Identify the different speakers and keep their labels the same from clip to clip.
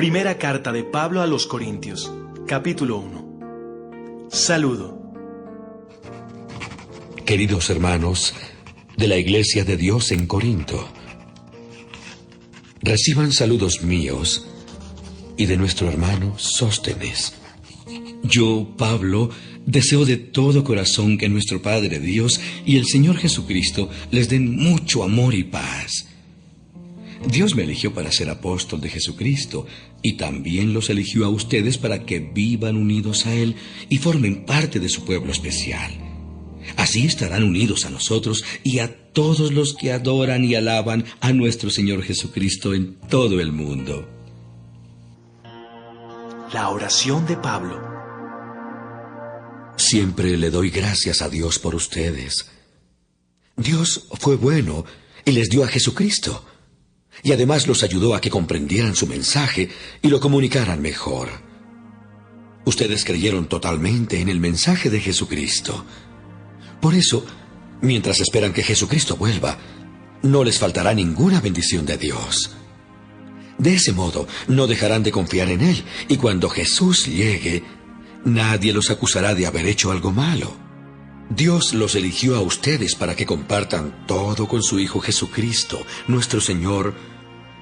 Speaker 1: Primera carta de Pablo a los Corintios, capítulo 1. Saludo.
Speaker 2: Queridos hermanos de la Iglesia de Dios en Corinto, reciban saludos míos y de nuestro hermano Sóstenes.
Speaker 3: Yo, Pablo, deseo de todo corazón que nuestro Padre Dios y el Señor Jesucristo les den mucho amor y paz. Dios me eligió para ser apóstol de Jesucristo y también los eligió a ustedes para que vivan unidos a Él y formen parte de su pueblo especial. Así estarán unidos a nosotros y a todos los que adoran y alaban a nuestro Señor Jesucristo en todo el mundo.
Speaker 1: La oración de Pablo.
Speaker 2: Siempre le doy gracias a Dios por ustedes. Dios fue bueno y les dio a Jesucristo. Y además los ayudó a que comprendieran su mensaje y lo comunicaran mejor. Ustedes creyeron totalmente en el mensaje de Jesucristo. Por eso, mientras esperan que Jesucristo vuelva, no les faltará ninguna bendición de Dios. De ese modo, no dejarán de confiar en Él, y cuando Jesús llegue, nadie los acusará de haber hecho algo malo. Dios los eligió a ustedes para que compartan todo con su Hijo Jesucristo, nuestro Señor,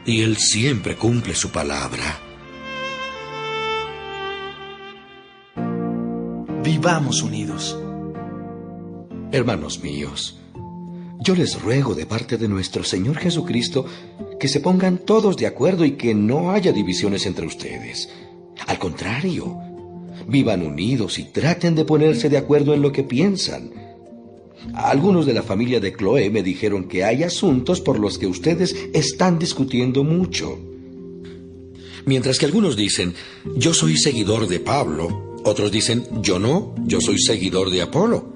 Speaker 2: y Él siempre cumple su palabra.
Speaker 1: Vivamos unidos.
Speaker 2: Hermanos míos, yo les ruego de parte de nuestro Señor Jesucristo que se pongan todos de acuerdo y que no haya divisiones entre ustedes. Al contrario, vivan unidos y traten de ponerse de acuerdo en lo que piensan. Algunos de la familia de Cloé me dijeron que hay asuntos por los que ustedes están discutiendo mucho. Mientras que algunos dicen, yo soy seguidor de Pablo, otros dicen, yo no, yo soy seguidor de Apolo.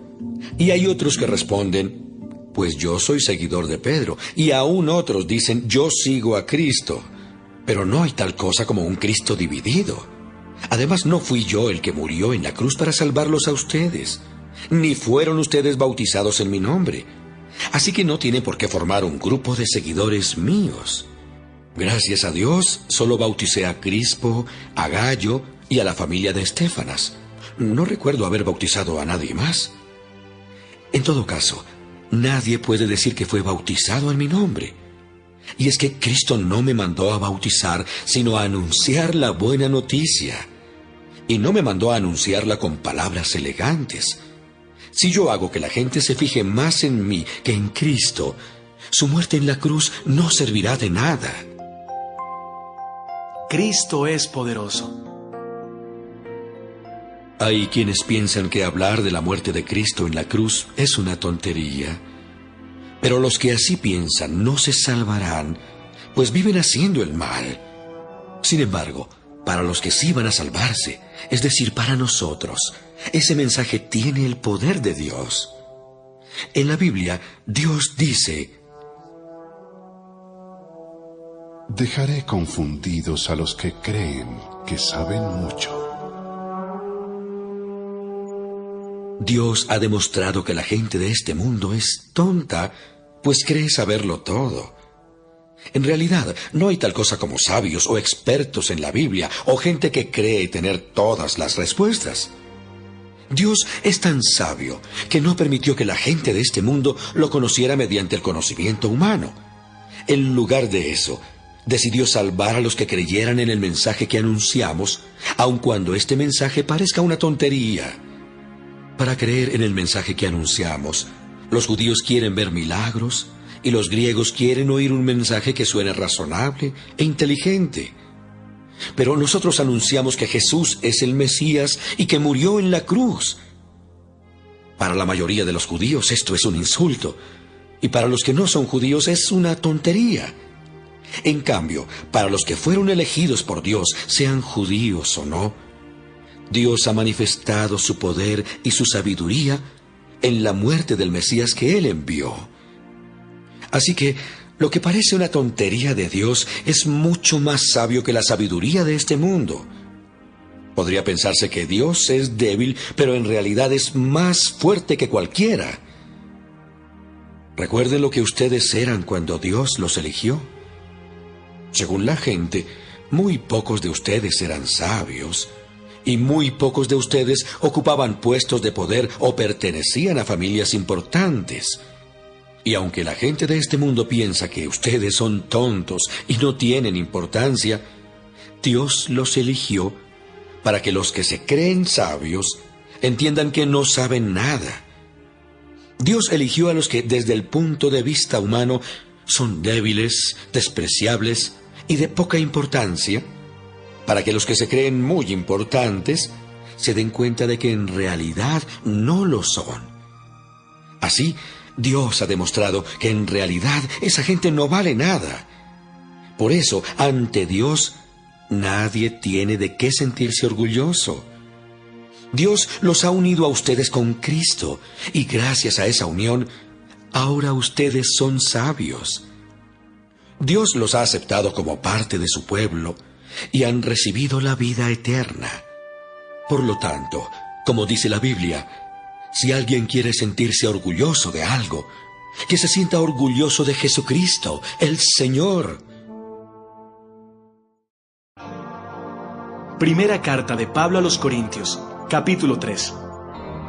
Speaker 2: Y hay otros que responden, pues yo soy seguidor de Pedro. Y aún otros dicen, yo sigo a Cristo. Pero no hay tal cosa como un Cristo dividido. Además, no fui yo el que murió en la cruz para salvarlos a ustedes, ni fueron ustedes bautizados en mi nombre. Así que no tienen por qué formar un grupo de seguidores míos. Gracias a Dios, solo bauticé a Crispo, a Gayo y a la familia de Estéfanas. No recuerdo haber bautizado a nadie más. En todo caso, nadie puede decir que fue bautizado en mi nombre. Y es que Cristo no me mandó a bautizar, sino a anunciar la buena noticia. Y no me mandó a anunciarla con palabras elegantes. Si yo hago que la gente se fije más en mí que en Cristo, su muerte en la cruz no servirá de nada.
Speaker 1: Cristo es poderoso.
Speaker 2: Hay quienes piensan que hablar de la muerte de Cristo en la cruz es una tontería. Pero los que así piensan no se salvarán, pues viven haciendo el mal. Sin embargo, para los que sí van a salvarse, es decir, para nosotros, ese mensaje tiene el poder de Dios. En la Biblia, Dios dice,
Speaker 4: dejaré confundidos a los que creen que saben mucho.
Speaker 2: Dios ha demostrado que la gente de este mundo es tonta, pues cree saberlo todo. En realidad, no hay tal cosa como sabios o expertos en la Biblia, o gente que cree tener todas las respuestas. Dios es tan sabio que no permitió que la gente de este mundo lo conociera mediante el conocimiento humano. En lugar de eso, decidió salvar a los que creyeran en el mensaje que anunciamos, aun cuando este mensaje parezca una tontería. Para creer en el mensaje que anunciamos, los judíos quieren ver milagros y los griegos quieren oír un mensaje que suene razonable e inteligente. Pero nosotros anunciamos que Jesús es el Mesías y que murió en la cruz. Para la mayoría de los judíos esto es un insulto, y para los que no son judíos es una tontería. En cambio, para los que fueron elegidos por Dios, sean judíos o no, Dios ha manifestado su poder y su sabiduría en la muerte del Mesías que Él envió. Así que, lo que parece una tontería de Dios es mucho más sabio que la sabiduría de este mundo. Podría pensarse que Dios es débil, pero en realidad es más fuerte que cualquiera. Recuerden lo que ustedes eran cuando Dios los eligió. Según la gente, Muy pocos de ustedes eran sabios, y muy pocos de ustedes ocupaban puestos de poder o pertenecían a familias importantes. Y aunque la gente de este mundo piensa que ustedes son tontos y no tienen importancia, Dios los eligió para que los que se creen sabios entiendan que no saben nada. Dios eligió a los que desde el punto de vista humano son débiles, despreciables y de poca importancia, para que los que se creen muy importantes se den cuenta de que en realidad no lo son. Así, Dios ha demostrado que en realidad esa gente no vale nada. Por eso, ante Dios, nadie tiene de qué sentirse orgulloso. Dios los ha unido a ustedes con Cristo, y gracias a esa unión, ahora ustedes son sabios. Dios los ha aceptado como parte de su pueblo y han recibido la vida eterna. Por lo tanto, como dice la Biblia, si alguien quiere sentirse orgulloso de algo, que se sienta orgulloso de Jesucristo, el Señor.
Speaker 1: Primera carta de Pablo a los Corintios, capítulo 3.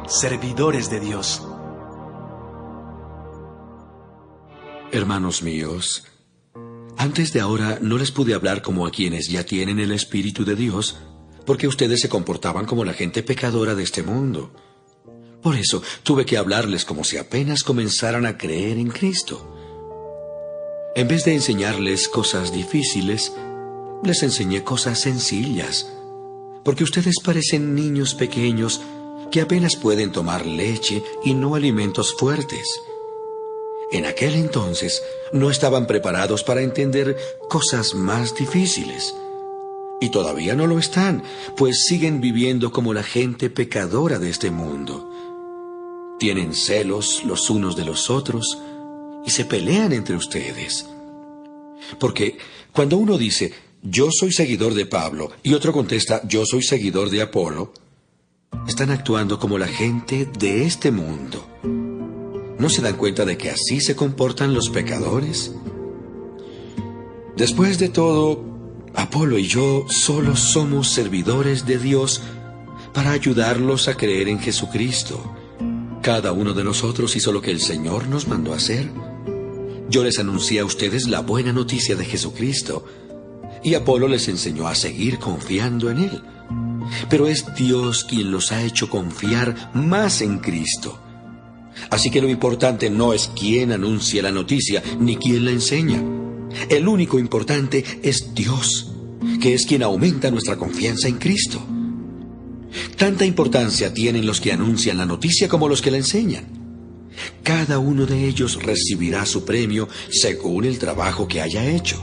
Speaker 1: Servidores de Dios.
Speaker 2: Hermanos míos, antes de ahora no les pude hablar como a quienes ya tienen el Espíritu de Dios, porque ustedes se comportaban como la gente pecadora de este mundo. Por eso tuve que hablarles como si apenas comenzaran a creer en Cristo. En vez de enseñarles cosas difíciles, les enseñé cosas sencillas, porque ustedes parecen niños pequeños que apenas pueden tomar leche y no alimentos fuertes. En aquel entonces no estaban preparados para entender cosas más difíciles. Y todavía no lo están, pues siguen viviendo como la gente pecadora de este mundo. Tienen celos los unos de los otros y se pelean entre ustedes. Porque cuando uno dice, yo soy seguidor de Pablo, y otro contesta, yo soy seguidor de Apolo, están actuando como la gente de este mundo. ¿No se dan cuenta de que así se comportan los pecadores? Después de todo, Apolo y yo solo somos servidores de Dios para ayudarlos a creer en Jesucristo. Cada uno de nosotros hizo lo que el Señor nos mandó hacer. Yo les anuncié a ustedes la buena noticia de Jesucristo, y Apolo les enseñó a seguir confiando en Él. Pero es Dios quien los ha hecho confiar más en Cristo. Así que lo importante no es quién anuncia la noticia, ni quién la enseña. El único importante es Dios, que es quien aumenta nuestra confianza en Cristo. Tanta importancia tienen los que anuncian la noticia como los que la enseñan. Cada uno de ellos recibirá su premio según el trabajo que haya hecho.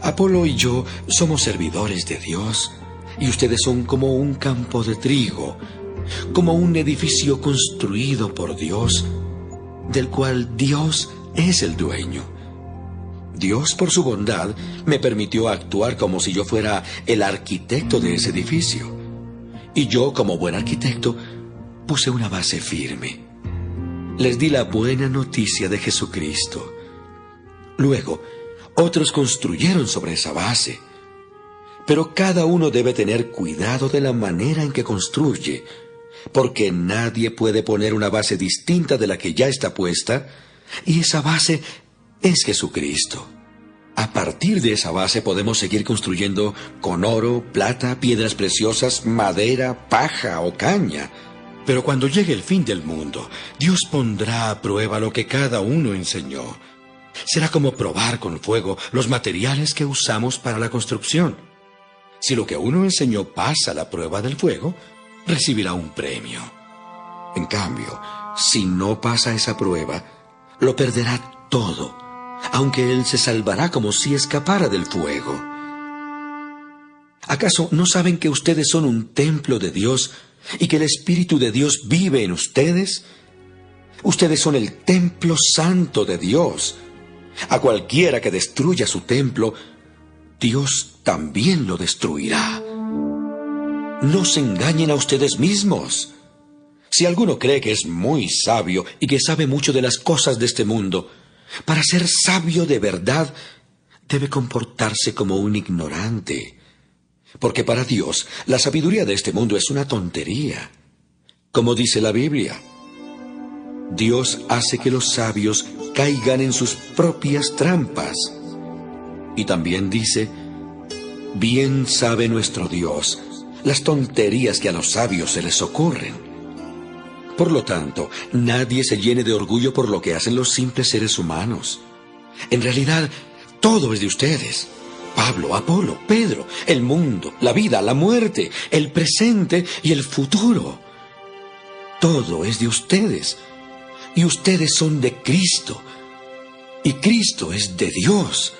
Speaker 2: Apolo y yo somos servidores de Dios, y ustedes son como un campo de trigo, como un edificio construido por Dios, del cual Dios es el dueño. Dios, por su bondad, me permitió actuar como si yo fuera el arquitecto de ese edificio. Y yo, como buen arquitecto, puse una base firme. Les di la buena noticia de Jesucristo. Luego, otros construyeron sobre esa base. Pero cada uno debe tener cuidado de la manera en que construye, porque nadie puede poner una base distinta de la que ya está puesta, y esa base es Jesucristo. A partir de esa base podemos seguir construyendo con oro, plata, piedras preciosas, madera, paja o caña. Pero cuando llegue el fin del mundo, Dios pondrá a prueba lo que cada uno enseñó. Será como probar con fuego los materiales que usamos para la construcción. Si lo que uno enseñó pasa la prueba del fuego, recibirá un premio. En cambio, si no pasa esa prueba, lo perderá todo, aunque él se salvará como si escapara del fuego. ¿Acaso no saben que ustedes son un templo de Dios y que el Espíritu de Dios vive en ustedes? Ustedes son el templo santo de Dios. A cualquiera que destruya su templo, Dios también lo destruirá. No se engañen a ustedes mismos. Si alguno cree que es muy sabio y que sabe mucho de las cosas de este mundo, para ser sabio de verdad, debe comportarse como un ignorante, porque para Dios la sabiduría de este mundo es una tontería. Como dice la Biblia, Dios hace que los sabios caigan en sus propias trampas. Y también dice, bien sabe nuestro Dios las tonterías que a los sabios se les ocurren. Por lo tanto, nadie se llene de orgullo por lo que hacen los simples seres humanos. En realidad, todo es de ustedes. Pablo, Apolo, Pedro, el mundo, la vida, la muerte, el presente y el futuro. Todo es de ustedes. Y ustedes son de Cristo. Y Cristo es de Dios.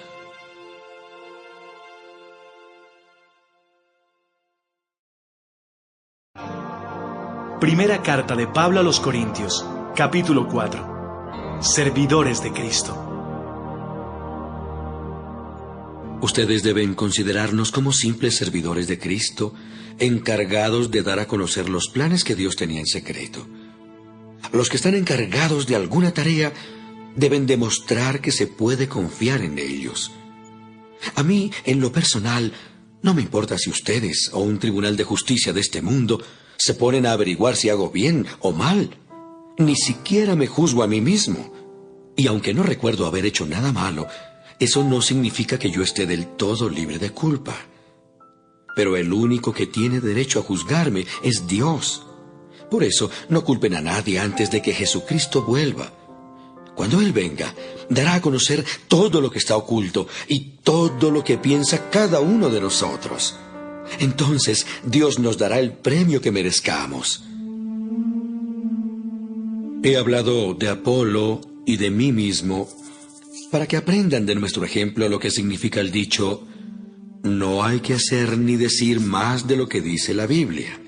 Speaker 1: Primera carta de Pablo a los Corintios, capítulo 4. Servidores de Cristo.
Speaker 2: Ustedes deben considerarnos como simples servidores de Cristo, encargados de dar a conocer los planes que Dios tenía en secreto. Los que están encargados de alguna tarea deben demostrar que se puede confiar en ellos. A mí, en lo personal, no me importa si ustedes o un tribunal de justicia de este mundo se ponen a averiguar si hago bien o mal. Ni siquiera me juzgo a mí mismo. Y aunque no recuerdo haber hecho nada malo, eso no significa que yo esté del todo libre de culpa. Pero el único que tiene derecho a juzgarme es Dios. Por eso, no culpen a nadie antes de que Jesucristo vuelva. Cuando Él venga, dará a conocer todo lo que está oculto y todo lo que piensa cada uno de nosotros. Entonces, Dios nos dará el premio que merezcamos. He hablado de Apolo y de mí mismo para que aprendan de nuestro ejemplo lo que significa el dicho, no hay que hacer ni decir más de lo que dice la Biblia.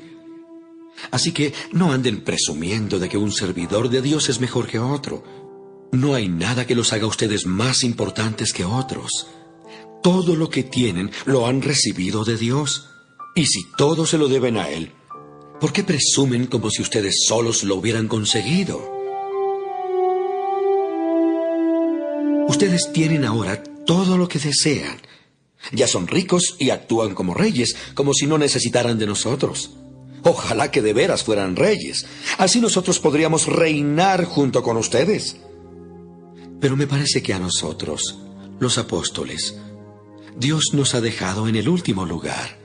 Speaker 2: Así que no anden presumiendo de que un servidor de Dios es mejor que otro. No hay nada que los haga a ustedes más importantes que otros. Todo lo que tienen lo han recibido de Dios. Y si todo se lo deben a Él, ¿por qué presumen como si ustedes solos lo hubieran conseguido? Ustedes tienen ahora todo lo que desean. Ya son ricos y actúan como reyes, como si no necesitaran de nosotros. Ojalá que de veras fueran reyes. Así nosotros podríamos reinar junto con ustedes. Pero me parece que a nosotros, los apóstoles, Dios nos ha dejado en el último lugar.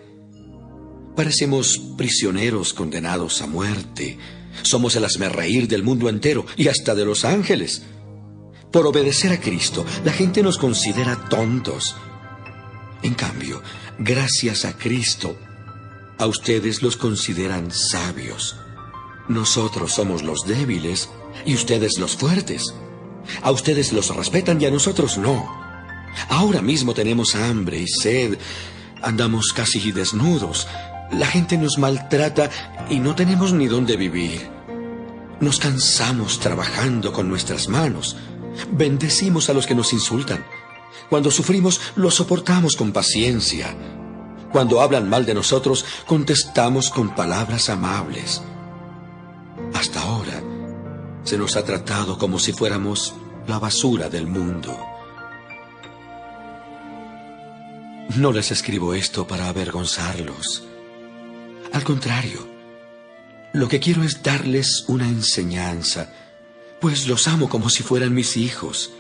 Speaker 2: Parecemos prisioneros condenados a muerte. Somos el hazmerreír del mundo entero y hasta de los ángeles. Por obedecer a Cristo, la gente nos considera tontos. En cambio, gracias a Cristo, a ustedes los consideran sabios. Nosotros somos los débiles y ustedes los fuertes. A ustedes los respetan y a nosotros no. Ahora mismo tenemos hambre y sed. Andamos casi desnudos. La gente nos maltrata y no tenemos ni dónde vivir. Nos cansamos trabajando con nuestras manos. Bendecimos a los que nos insultan. Cuando sufrimos, lo soportamos con paciencia. Cuando hablan mal de nosotros, contestamos con palabras amables. Hasta ahora, se nos ha tratado como si fuéramos la basura del mundo. No les escribo esto para avergonzarlos. Al contrario, lo que quiero es darles una enseñanza, pues los amo como si fueran mis hijos.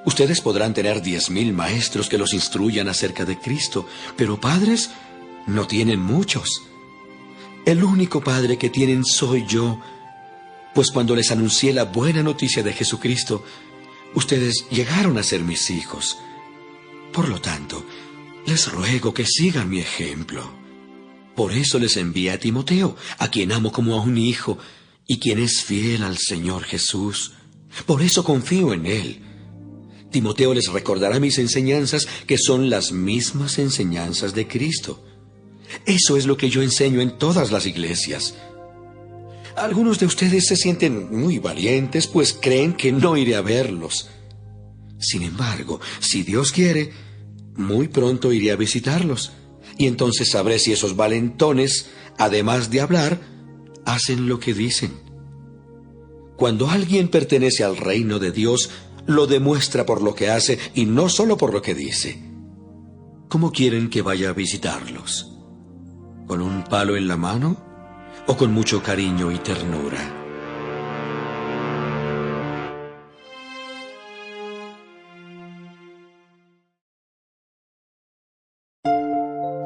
Speaker 2: Ustedes podrán tener 10,000 maestros que los instruyan acerca de Cristo, pero padres no tienen muchos. El único padre que tienen soy yo, pues cuando les anuncié la buena noticia de Jesucristo, ustedes llegaron a ser mis hijos. Por lo tanto, les ruego que sigan mi ejemplo. Por eso les envié a Timoteo, a quien amo como a un hijo, y quien es fiel al Señor Jesús. Por eso confío en Él. Timoteo les recordará mis enseñanzas, que son las mismas enseñanzas de Cristo. Eso es lo que yo enseño en todas las iglesias. Algunos de ustedes se sienten muy valientes, pues creen que no iré a verlos. Sin embargo, si Dios quiere, muy pronto iré a visitarlos. Y entonces sabré si esos valentones, además de hablar, hacen lo que dicen. Cuando alguien pertenece al reino de Dios, lo demuestra por lo que hace y no solo por lo que dice. ¿Cómo quieren que vaya a visitarlos? ¿Con un palo en la mano o con mucho cariño y ternura?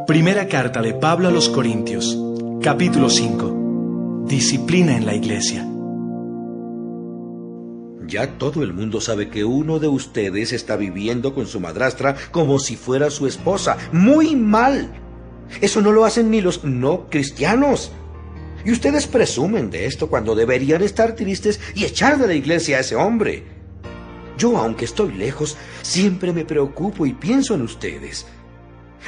Speaker 1: Primera carta de Pablo a los Corintios, capítulo 5. Disciplina en la iglesia.
Speaker 2: Ya todo el mundo sabe que uno de ustedes está viviendo con su madrastra como si fuera su esposa. ¡Muy mal! Eso no lo hacen ni los no cristianos. Y ustedes presumen de esto cuando deberían estar tristes y echar de la iglesia a ese hombre. Yo, aunque estoy lejos, siempre me preocupo y pienso en ustedes.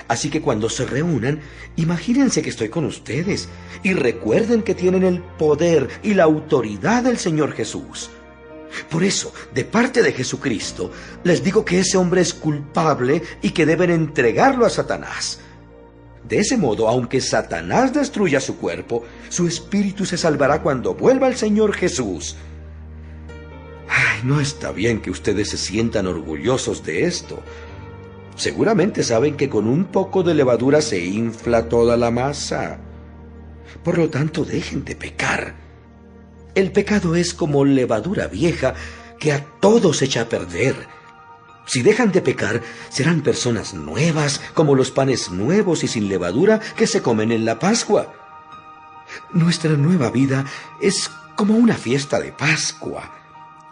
Speaker 2: Así que cuando se reúnan, imagínense que estoy con ustedes y recuerden que tienen el poder y la autoridad del Señor Jesús. Por eso, de parte de Jesucristo, les digo que ese hombre es culpable y que deben entregarlo a Satanás. De ese modo, aunque Satanás destruya su cuerpo, su espíritu se salvará cuando vuelva el Señor Jesús. Ay, no está bien que ustedes se sientan orgullosos de esto. Seguramente saben que con un poco de levadura se infla toda la masa. Por lo tanto, dejen de pecar. El pecado es como levadura vieja que a todos echa a perder. Si dejan de pecar, serán personas nuevas, como los panes nuevos y sin levadura que se comen en la Pascua. Nuestra nueva vida es como una fiesta de Pascua.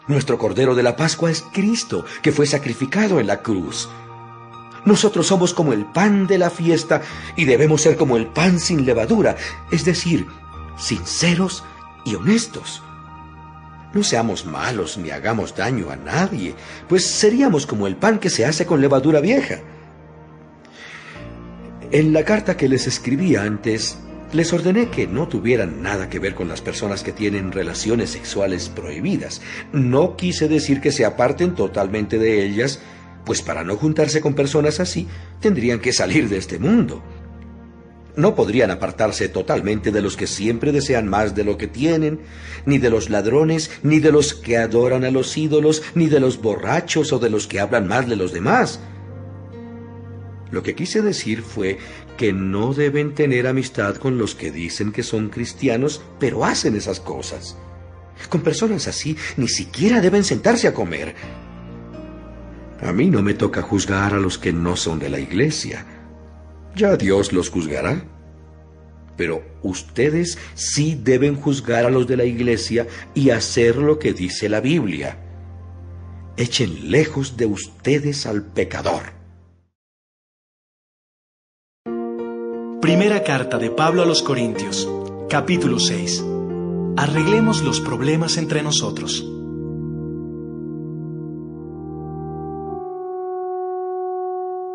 Speaker 2: Nuestro Cordero de la Pascua es Cristo, que fue sacrificado en la cruz. Nosotros somos como el pan de la fiesta y debemos ser como el pan sin levadura, es decir, sinceros y honestos. No seamos malos ni hagamos daño a nadie, pues seríamos como el pan que se hace con levadura vieja. En la carta que les escribí antes, les ordené que no tuvieran nada que ver con las personas que tienen relaciones sexuales prohibidas. No quise decir que se aparten totalmente de ellas, pues para no juntarse con personas así, tendrían que salir de este mundo. No podrían apartarse totalmente de los que siempre desean más de lo que tienen, ni de los ladrones, ni de los que adoran a los ídolos, ni de los borrachos o de los que hablan mal de los demás. Lo que quise decir fue que no deben tener amistad con los que dicen que son cristianos, pero hacen esas cosas. Con personas así ni siquiera deben sentarse a comer. A mí no me toca juzgar a los que no son de la iglesia. Ya Dios los juzgará. Pero ustedes sí deben juzgar a los de la iglesia y hacer lo que dice la Biblia. Echen lejos de ustedes al pecador.
Speaker 1: Primera carta de Pablo a los Corintios, capítulo 6. Arreglemos los problemas entre nosotros.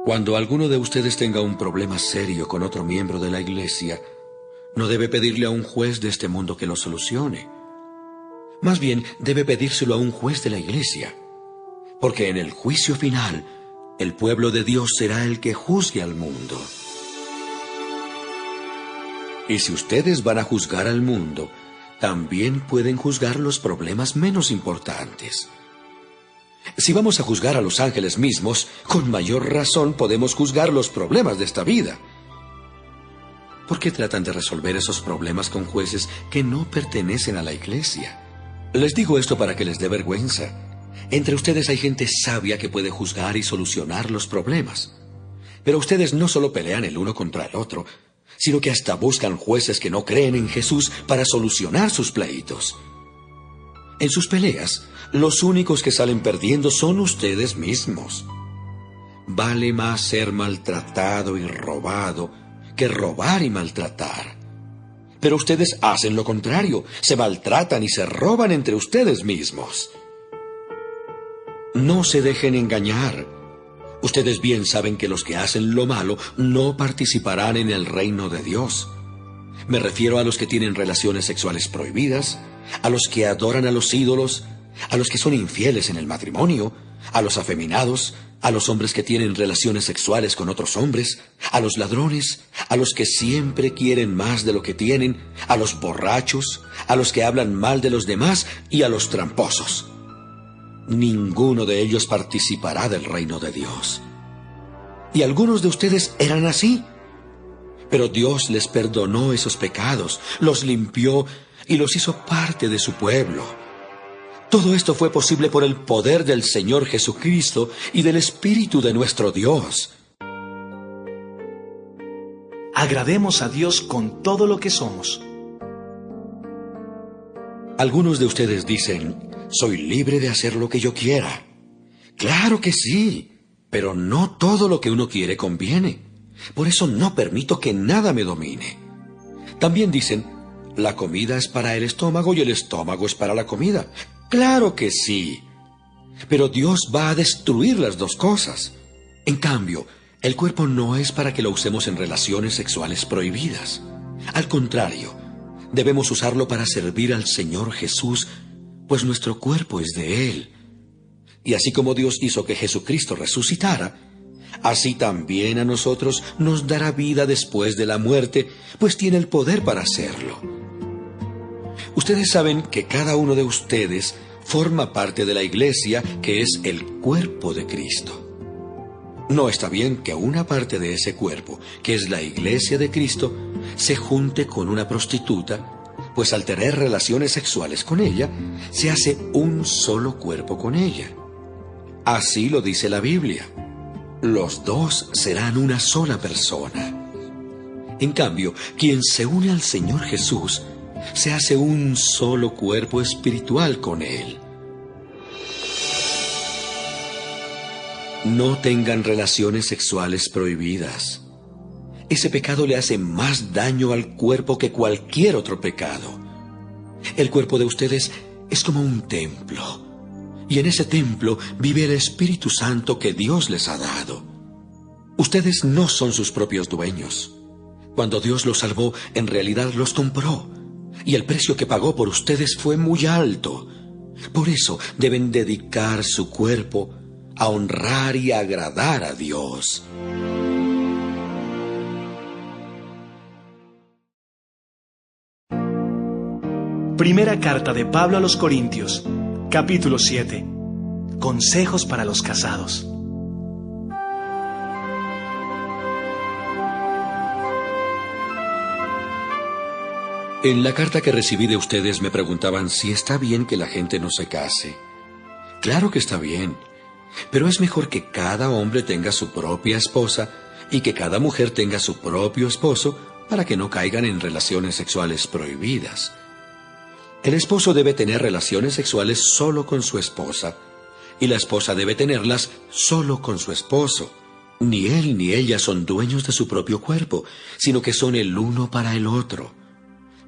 Speaker 2: Cuando alguno de ustedes tenga un problema serio con otro miembro de la iglesia, no debe pedirle a un juez de este mundo que lo solucione. Más bien, debe pedírselo a un juez de la iglesia, porque en el juicio final, el pueblo de Dios será el que juzgue al mundo. Y si ustedes van a juzgar al mundo, también pueden juzgar los problemas menos importantes. Si vamos a juzgar a los ángeles mismos, con mayor razón podemos juzgar los problemas de esta vida. ¿Por qué tratan de resolver esos problemas con jueces que no pertenecen a la iglesia? Les digo esto para que les dé vergüenza. Entre ustedes hay gente sabia que puede juzgar y solucionar los problemas. Pero ustedes no solo pelean el uno contra el otro, sino que hasta buscan jueces que no creen en Jesús para solucionar sus pleitos. En sus peleas, los únicos que salen perdiendo son ustedes mismos. Vale más ser maltratado y robado que robar y maltratar. Pero ustedes hacen lo contrario, se maltratan y se roban entre ustedes mismos. No se dejen engañar. Ustedes bien saben que los que hacen lo malo no participarán en el reino de Dios. Me refiero a los que tienen relaciones sexuales prohibidas, a los que adoran a los ídolos, a los que son infieles en el matrimonio, a los afeminados, a los hombres que tienen relaciones sexuales con otros hombres, a los ladrones, a los que siempre quieren más de lo que tienen, a los borrachos, a los que hablan mal de los demás y a los tramposos. ninguno de ellos participará del reino de Dios. Y algunos de ustedes eran así, pero Dios les perdonó esos pecados, los limpió y los hizo parte de su pueblo. Todo esto fue posible por el poder del Señor Jesucristo y del Espíritu de nuestro Dios.
Speaker 1: Agrademos a Dios con todo lo que somos.
Speaker 2: Algunos de ustedes dicen, soy libre de hacer lo que yo quiera. Claro que sí, pero no todo lo que uno quiere conviene. Por eso no permito que nada me domine. También dicen, la comida es para el estómago y el estómago es para la comida. Claro que sí, pero Dios va a destruir las dos cosas. En cambio, el cuerpo no es para que lo usemos en relaciones sexuales prohibidas. Al contrario, debemos usarlo para servir al Señor Jesús, pues nuestro cuerpo es de Él. Y así como Dios hizo que Jesucristo resucitara, así también a nosotros nos dará vida después de la muerte, pues tiene el poder para hacerlo. Ustedes saben que cada uno de ustedes forma parte de la iglesia, que es el cuerpo de Cristo. No está bien que una parte de ese cuerpo, que es la iglesia de Cristo, se junte con una prostituta, pues al tener relaciones sexuales con ella, se hace un solo cuerpo con ella. Así lo dice la Biblia. Los dos serán una sola persona. En cambio, quien se une al Señor Jesús, se hace un solo cuerpo espiritual con Él. No tengan relaciones sexuales prohibidas. Ese pecado le hace más daño al cuerpo que cualquier otro pecado. El cuerpo de ustedes es como un templo, y en ese templo vive el Espíritu Santo que Dios les ha dado. Ustedes no son sus propios dueños. Cuando Dios los salvó, en realidad los compró, y el precio que pagó por ustedes fue muy alto. Por eso deben dedicar su cuerpo a honrar y agradar a Dios.
Speaker 1: Primera carta de Pablo a los Corintios, capítulo 7. Consejos para los casados.
Speaker 2: En la carta que recibí de ustedes me preguntaban si está bien que la gente no se case. Claro que está bien, pero es mejor que cada hombre tenga su propia esposa y que cada mujer tenga su propio esposo para que no caigan en relaciones sexuales prohibidas. El esposo debe tener relaciones sexuales solo con su esposa, y la esposa debe tenerlas solo con su esposo. Ni él ni ella son dueños de su propio cuerpo, sino que son el uno para el otro.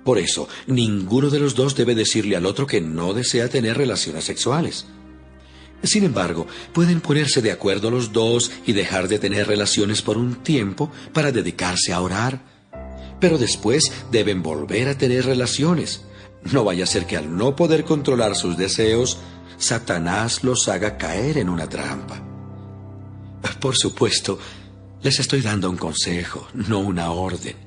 Speaker 2: Por eso, ninguno de los dos debe decirle al otro que no desea tener relaciones sexuales. Sin embargo, pueden ponerse de acuerdo los dos y dejar de tener relaciones por un tiempo para dedicarse a orar. Pero después deben volver a tener relaciones. No vaya a ser que al no poder controlar sus deseos, Satanás los haga caer en una trampa. Por supuesto, les estoy dando un consejo, no una orden.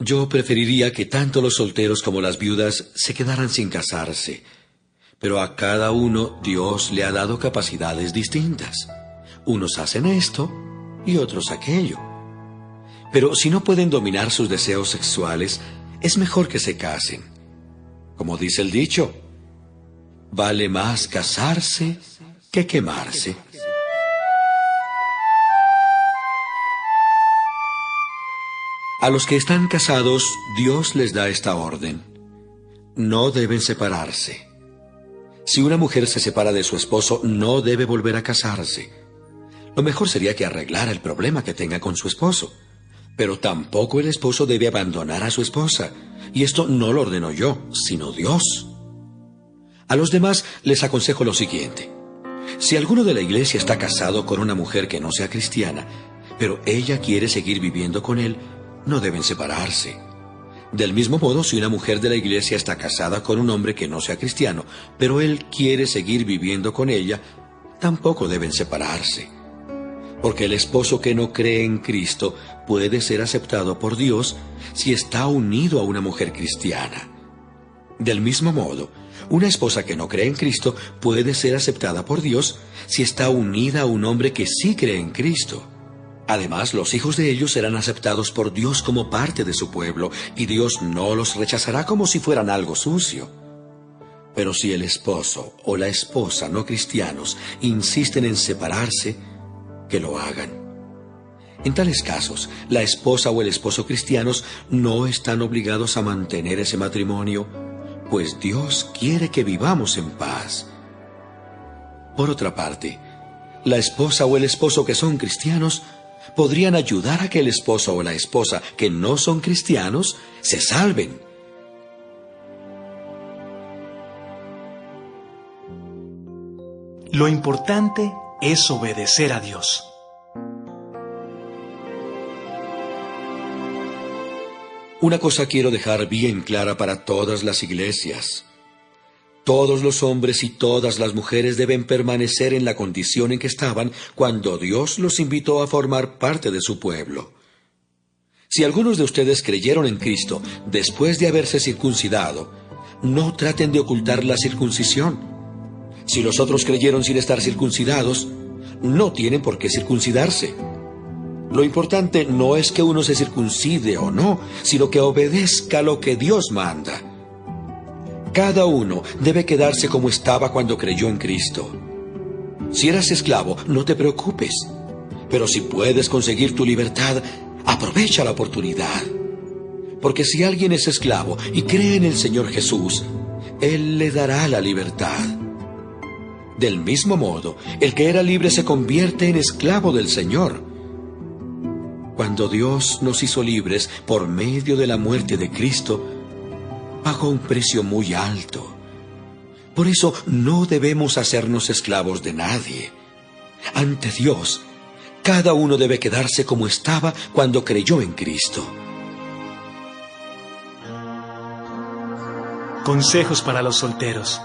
Speaker 2: Yo preferiría que tanto los solteros como las viudas se quedaran sin casarse, pero a cada uno Dios le ha dado capacidades distintas. Unos hacen esto y otros aquello. Pero si no pueden dominar sus deseos sexuales, es mejor que se casen. Como dice el dicho, vale más casarse que quemarse. A los que están casados, Dios les da esta orden. No deben separarse. Si una mujer se separa de su esposo, no debe volver a casarse. Lo mejor sería que arreglara el problema que tenga con su esposo. Pero tampoco el esposo debe abandonar a su esposa, y esto no lo ordeno yo, sino Dios. A los demás les aconsejo lo siguiente. Si alguno de la iglesia está casado con una mujer que no sea cristiana, pero ella quiere seguir viviendo con él, no deben separarse. Del mismo modo, si una mujer de la iglesia está casada con un hombre que no sea cristiano, pero él quiere seguir viviendo con ella, tampoco deben separarse. Porque el esposo que no cree en Cristo puede ser aceptado por Dios si está unido a una mujer cristiana. Del mismo modo, Una esposa que no cree en Cristo puede ser aceptada por Dios si está unida a un hombre que sí cree en Cristo. Además, los hijos de ellos serán aceptados por Dios como parte de su pueblo, y Dios no los rechazará como si fueran algo sucio. Pero si el esposo o la esposa no cristianos insisten en separarse, que lo hagan. En tales casos, la esposa o el esposo cristianos no están obligados a mantener ese matrimonio, pues Dios quiere que vivamos en paz. Por otra parte, la esposa o el esposo que son cristianos podrían ayudar a que el esposo o la esposa que no son cristianos se salven.
Speaker 1: Lo importante es obedecer a Dios.
Speaker 2: Una cosa quiero dejar bien clara para todas las iglesias. Todos los hombres y todas las mujeres deben permanecer en la condición en que estaban cuando Dios los invitó a formar parte de su pueblo. Si algunos de ustedes creyeron en Cristo después de haberse circuncidado, no traten de ocultar la circuncisión. Si los otros creyeron sin estar circuncidados, no tienen por qué circuncidarse. Lo importante no es que uno se circuncide o no, sino que obedezca lo que Dios manda. Cada uno debe quedarse como estaba cuando creyó en Cristo. Si eras esclavo, no te preocupes. Pero si puedes conseguir tu libertad, aprovecha la oportunidad. Porque si alguien es esclavo y cree en el Señor Jesús, Él le dará la libertad. Del mismo modo, el que era libre se convierte en esclavo del Señor. Cuando Dios nos hizo libres por medio de la muerte de Cristo, pagó un precio muy alto. Por eso no debemos hacernos esclavos de nadie. Ante Dios, cada uno debe quedarse como estaba cuando creyó en Cristo.
Speaker 1: Consejos para los solteros.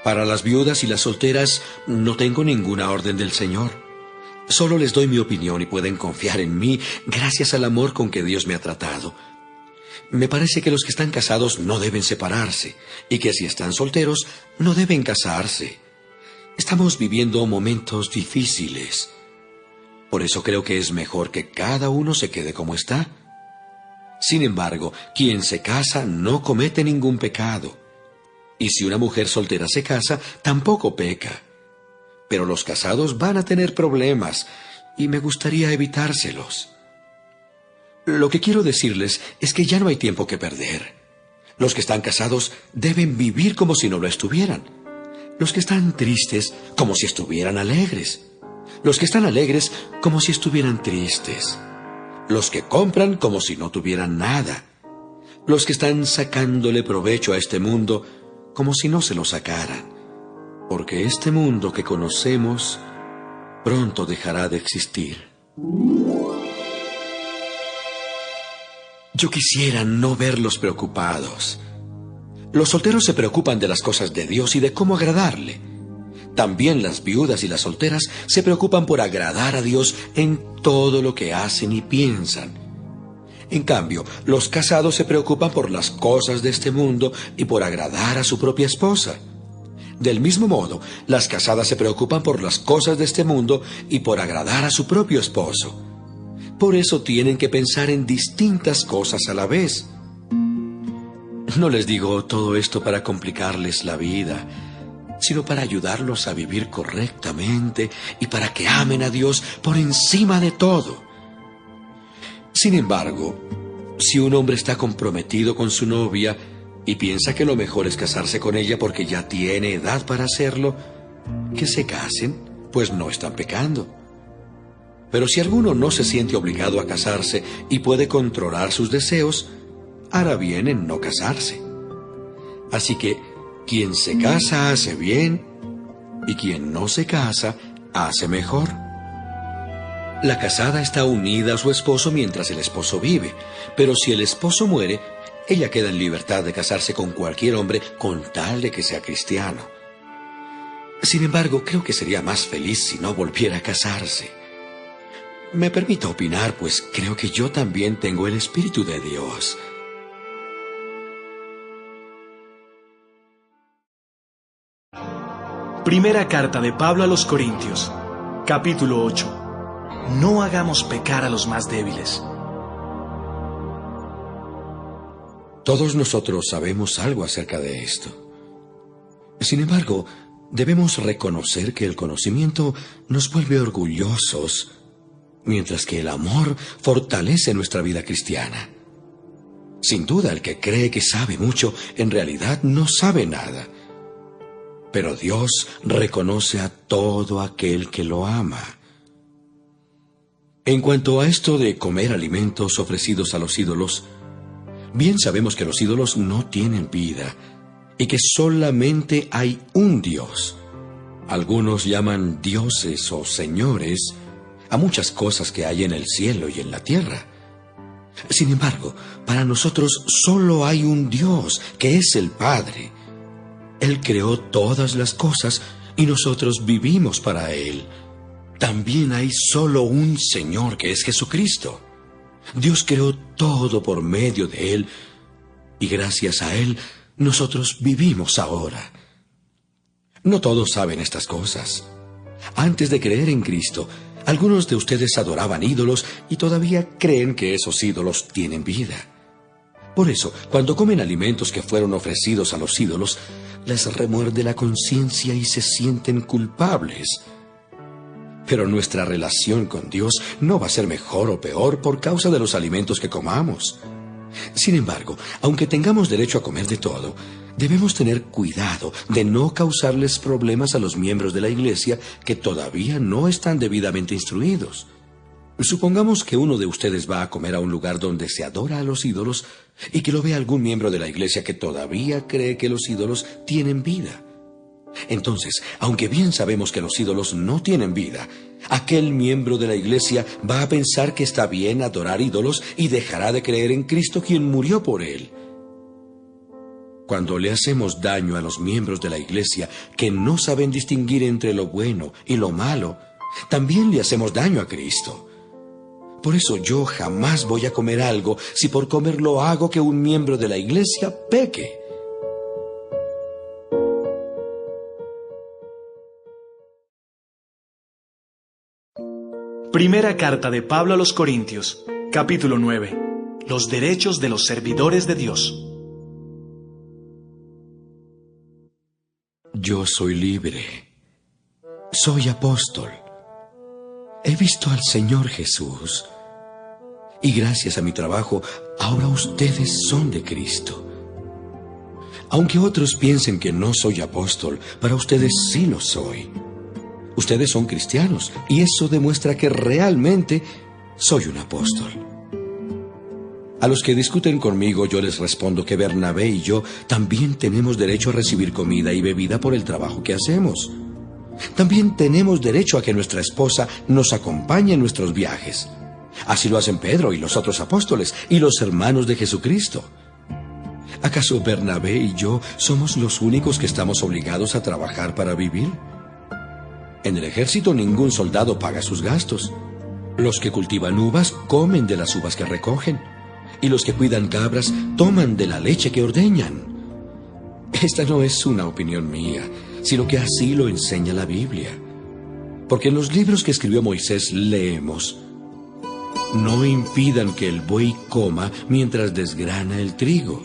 Speaker 2: Para las viudas y las solteras no tengo ninguna orden del Señor. Solo les doy mi opinión y pueden confiar en mí gracias al amor con que Dios me ha tratado. Me parece que los que están casados no deben separarse y que si están solteros no deben casarse. Estamos viviendo momentos difíciles. Por eso creo que es mejor que cada uno se quede como está. Sin embargo, quien se casa no comete ningún pecado. Y si una mujer soltera se casa, tampoco peca. Pero los casados van a tener problemas, y me gustaría evitárselos. Lo que quiero decirles es que ya no hay tiempo que perder. Los que están casados deben vivir como si no lo estuvieran. Los que están tristes, como si estuvieran alegres. Los que están alegres, como si estuvieran tristes. Los que compran, como si no tuvieran nada. Los que están sacándole provecho a este mundo, como si no se lo sacaran, porque este mundo que conocemos pronto dejará de existir. Yo quisiera no verlos preocupados. Los solteros se preocupan de las cosas de Dios y de cómo agradarle. También las viudas y las solteras se preocupan por agradar a Dios en todo lo que hacen y piensan. En cambio, los casados se preocupan por las cosas de este mundo y por agradar a su propia esposa. Del mismo modo, las casadas se preocupan por las cosas de este mundo y por agradar a su propio esposo. Por eso tienen que pensar en distintas cosas a la vez. No les digo todo esto para complicarles la vida, sino para ayudarlos a vivir correctamente y para que amen a Dios por encima de todo. Sin embargo, si un hombre está comprometido con su novia y piensa que lo mejor es casarse con ella porque ya tiene edad para hacerlo, que se casen, pues no están pecando. Pero si alguno no se siente obligado a casarse y puede controlar sus deseos, hará bien en no casarse. Así que quien se casa hace bien y quien no se casa hace mejor. La casada está unida a su esposo mientras el esposo vive, pero si el esposo muere, ella queda en libertad de casarse con cualquier hombre con tal de que sea cristiano. Sin embargo, creo que sería más feliz si no volviera a casarse. Me permito opinar, pues creo que yo también tengo el Espíritu de Dios.
Speaker 1: Primera carta de Pablo a los Corintios, capítulo 8. No hagamos pecar a los más débiles.
Speaker 2: Todos nosotros sabemos algo acerca de esto. Sin embargo, debemos reconocer que el conocimiento nos vuelve orgullosos, mientras que el amor fortalece nuestra vida cristiana. Sin duda, el que cree que sabe mucho, en realidad no sabe nada. Pero Dios reconoce a todo aquel que lo ama. En cuanto a esto de comer alimentos ofrecidos a los ídolos, bien sabemos que los ídolos no tienen vida y que solamente hay un Dios. Algunos llaman dioses o señores a muchas cosas que hay en el cielo y en la tierra. Sin embargo, para nosotros solo hay un Dios, que es el Padre. Él creó todas las cosas y nosotros vivimos para Él. También hay solo un Señor, que es Jesucristo. Dios creó todo por medio de Él y gracias a Él nosotros vivimos ahora. No todos saben estas cosas. Antes de creer en Cristo, algunos de ustedes adoraban ídolos y todavía creen que esos ídolos tienen vida. Por eso, cuando comen alimentos que fueron ofrecidos a los ídolos, les remuerde la conciencia y se sienten culpables. Pero nuestra relación con Dios no va a ser mejor o peor por causa de los alimentos que comamos. Sin embargo, aunque tengamos derecho a comer de todo, debemos tener cuidado de no causarles problemas a los miembros de la iglesia que todavía no están debidamente instruidos. Supongamos que uno de ustedes va a comer a un lugar donde se adora a los ídolos y que lo vea algún miembro de la iglesia que todavía cree que los ídolos tienen vida. Entonces, aunque bien sabemos que los ídolos no tienen vida, aquel miembro de la iglesia va a pensar que está bien adorar ídolos y dejará de creer en Cristo, quien murió por él. Cuando le hacemos daño a los miembros de la iglesia que no saben distinguir entre lo bueno y lo malo, también le hacemos daño a Cristo. Por eso yo jamás voy a comer algo si por comerlo hago que un miembro de la iglesia peque.
Speaker 1: Primera carta de Pablo a los Corintios, capítulo 9. Los derechos de los servidores de Dios.
Speaker 2: Yo soy libre. Soy apóstol. He visto al Señor Jesús. Y gracias a mi trabajo, ahora ustedes son de Cristo. Aunque otros piensen que no soy apóstol, para ustedes sí lo soy. Ustedes son cristianos, y eso demuestra que realmente soy un apóstol. A los que discuten conmigo, yo les respondo que Bernabé y yo también tenemos derecho a recibir comida y bebida por el trabajo que hacemos. También tenemos derecho a que nuestra esposa nos acompañe en nuestros viajes. Así lo hacen Pedro y los otros apóstoles y los hermanos de Jesucristo. ¿Acaso Bernabé y yo somos los únicos que estamos obligados a trabajar para vivir? En el ejército ningún soldado paga sus gastos. Los que cultivan uvas comen de las uvas que recogen, y los que cuidan cabras toman de la leche que ordeñan. Esta no es una opinión mía, sino que así lo enseña la Biblia. Porque en los libros que escribió Moisés leemos: no impidan que el buey coma mientras desgrana el trigo.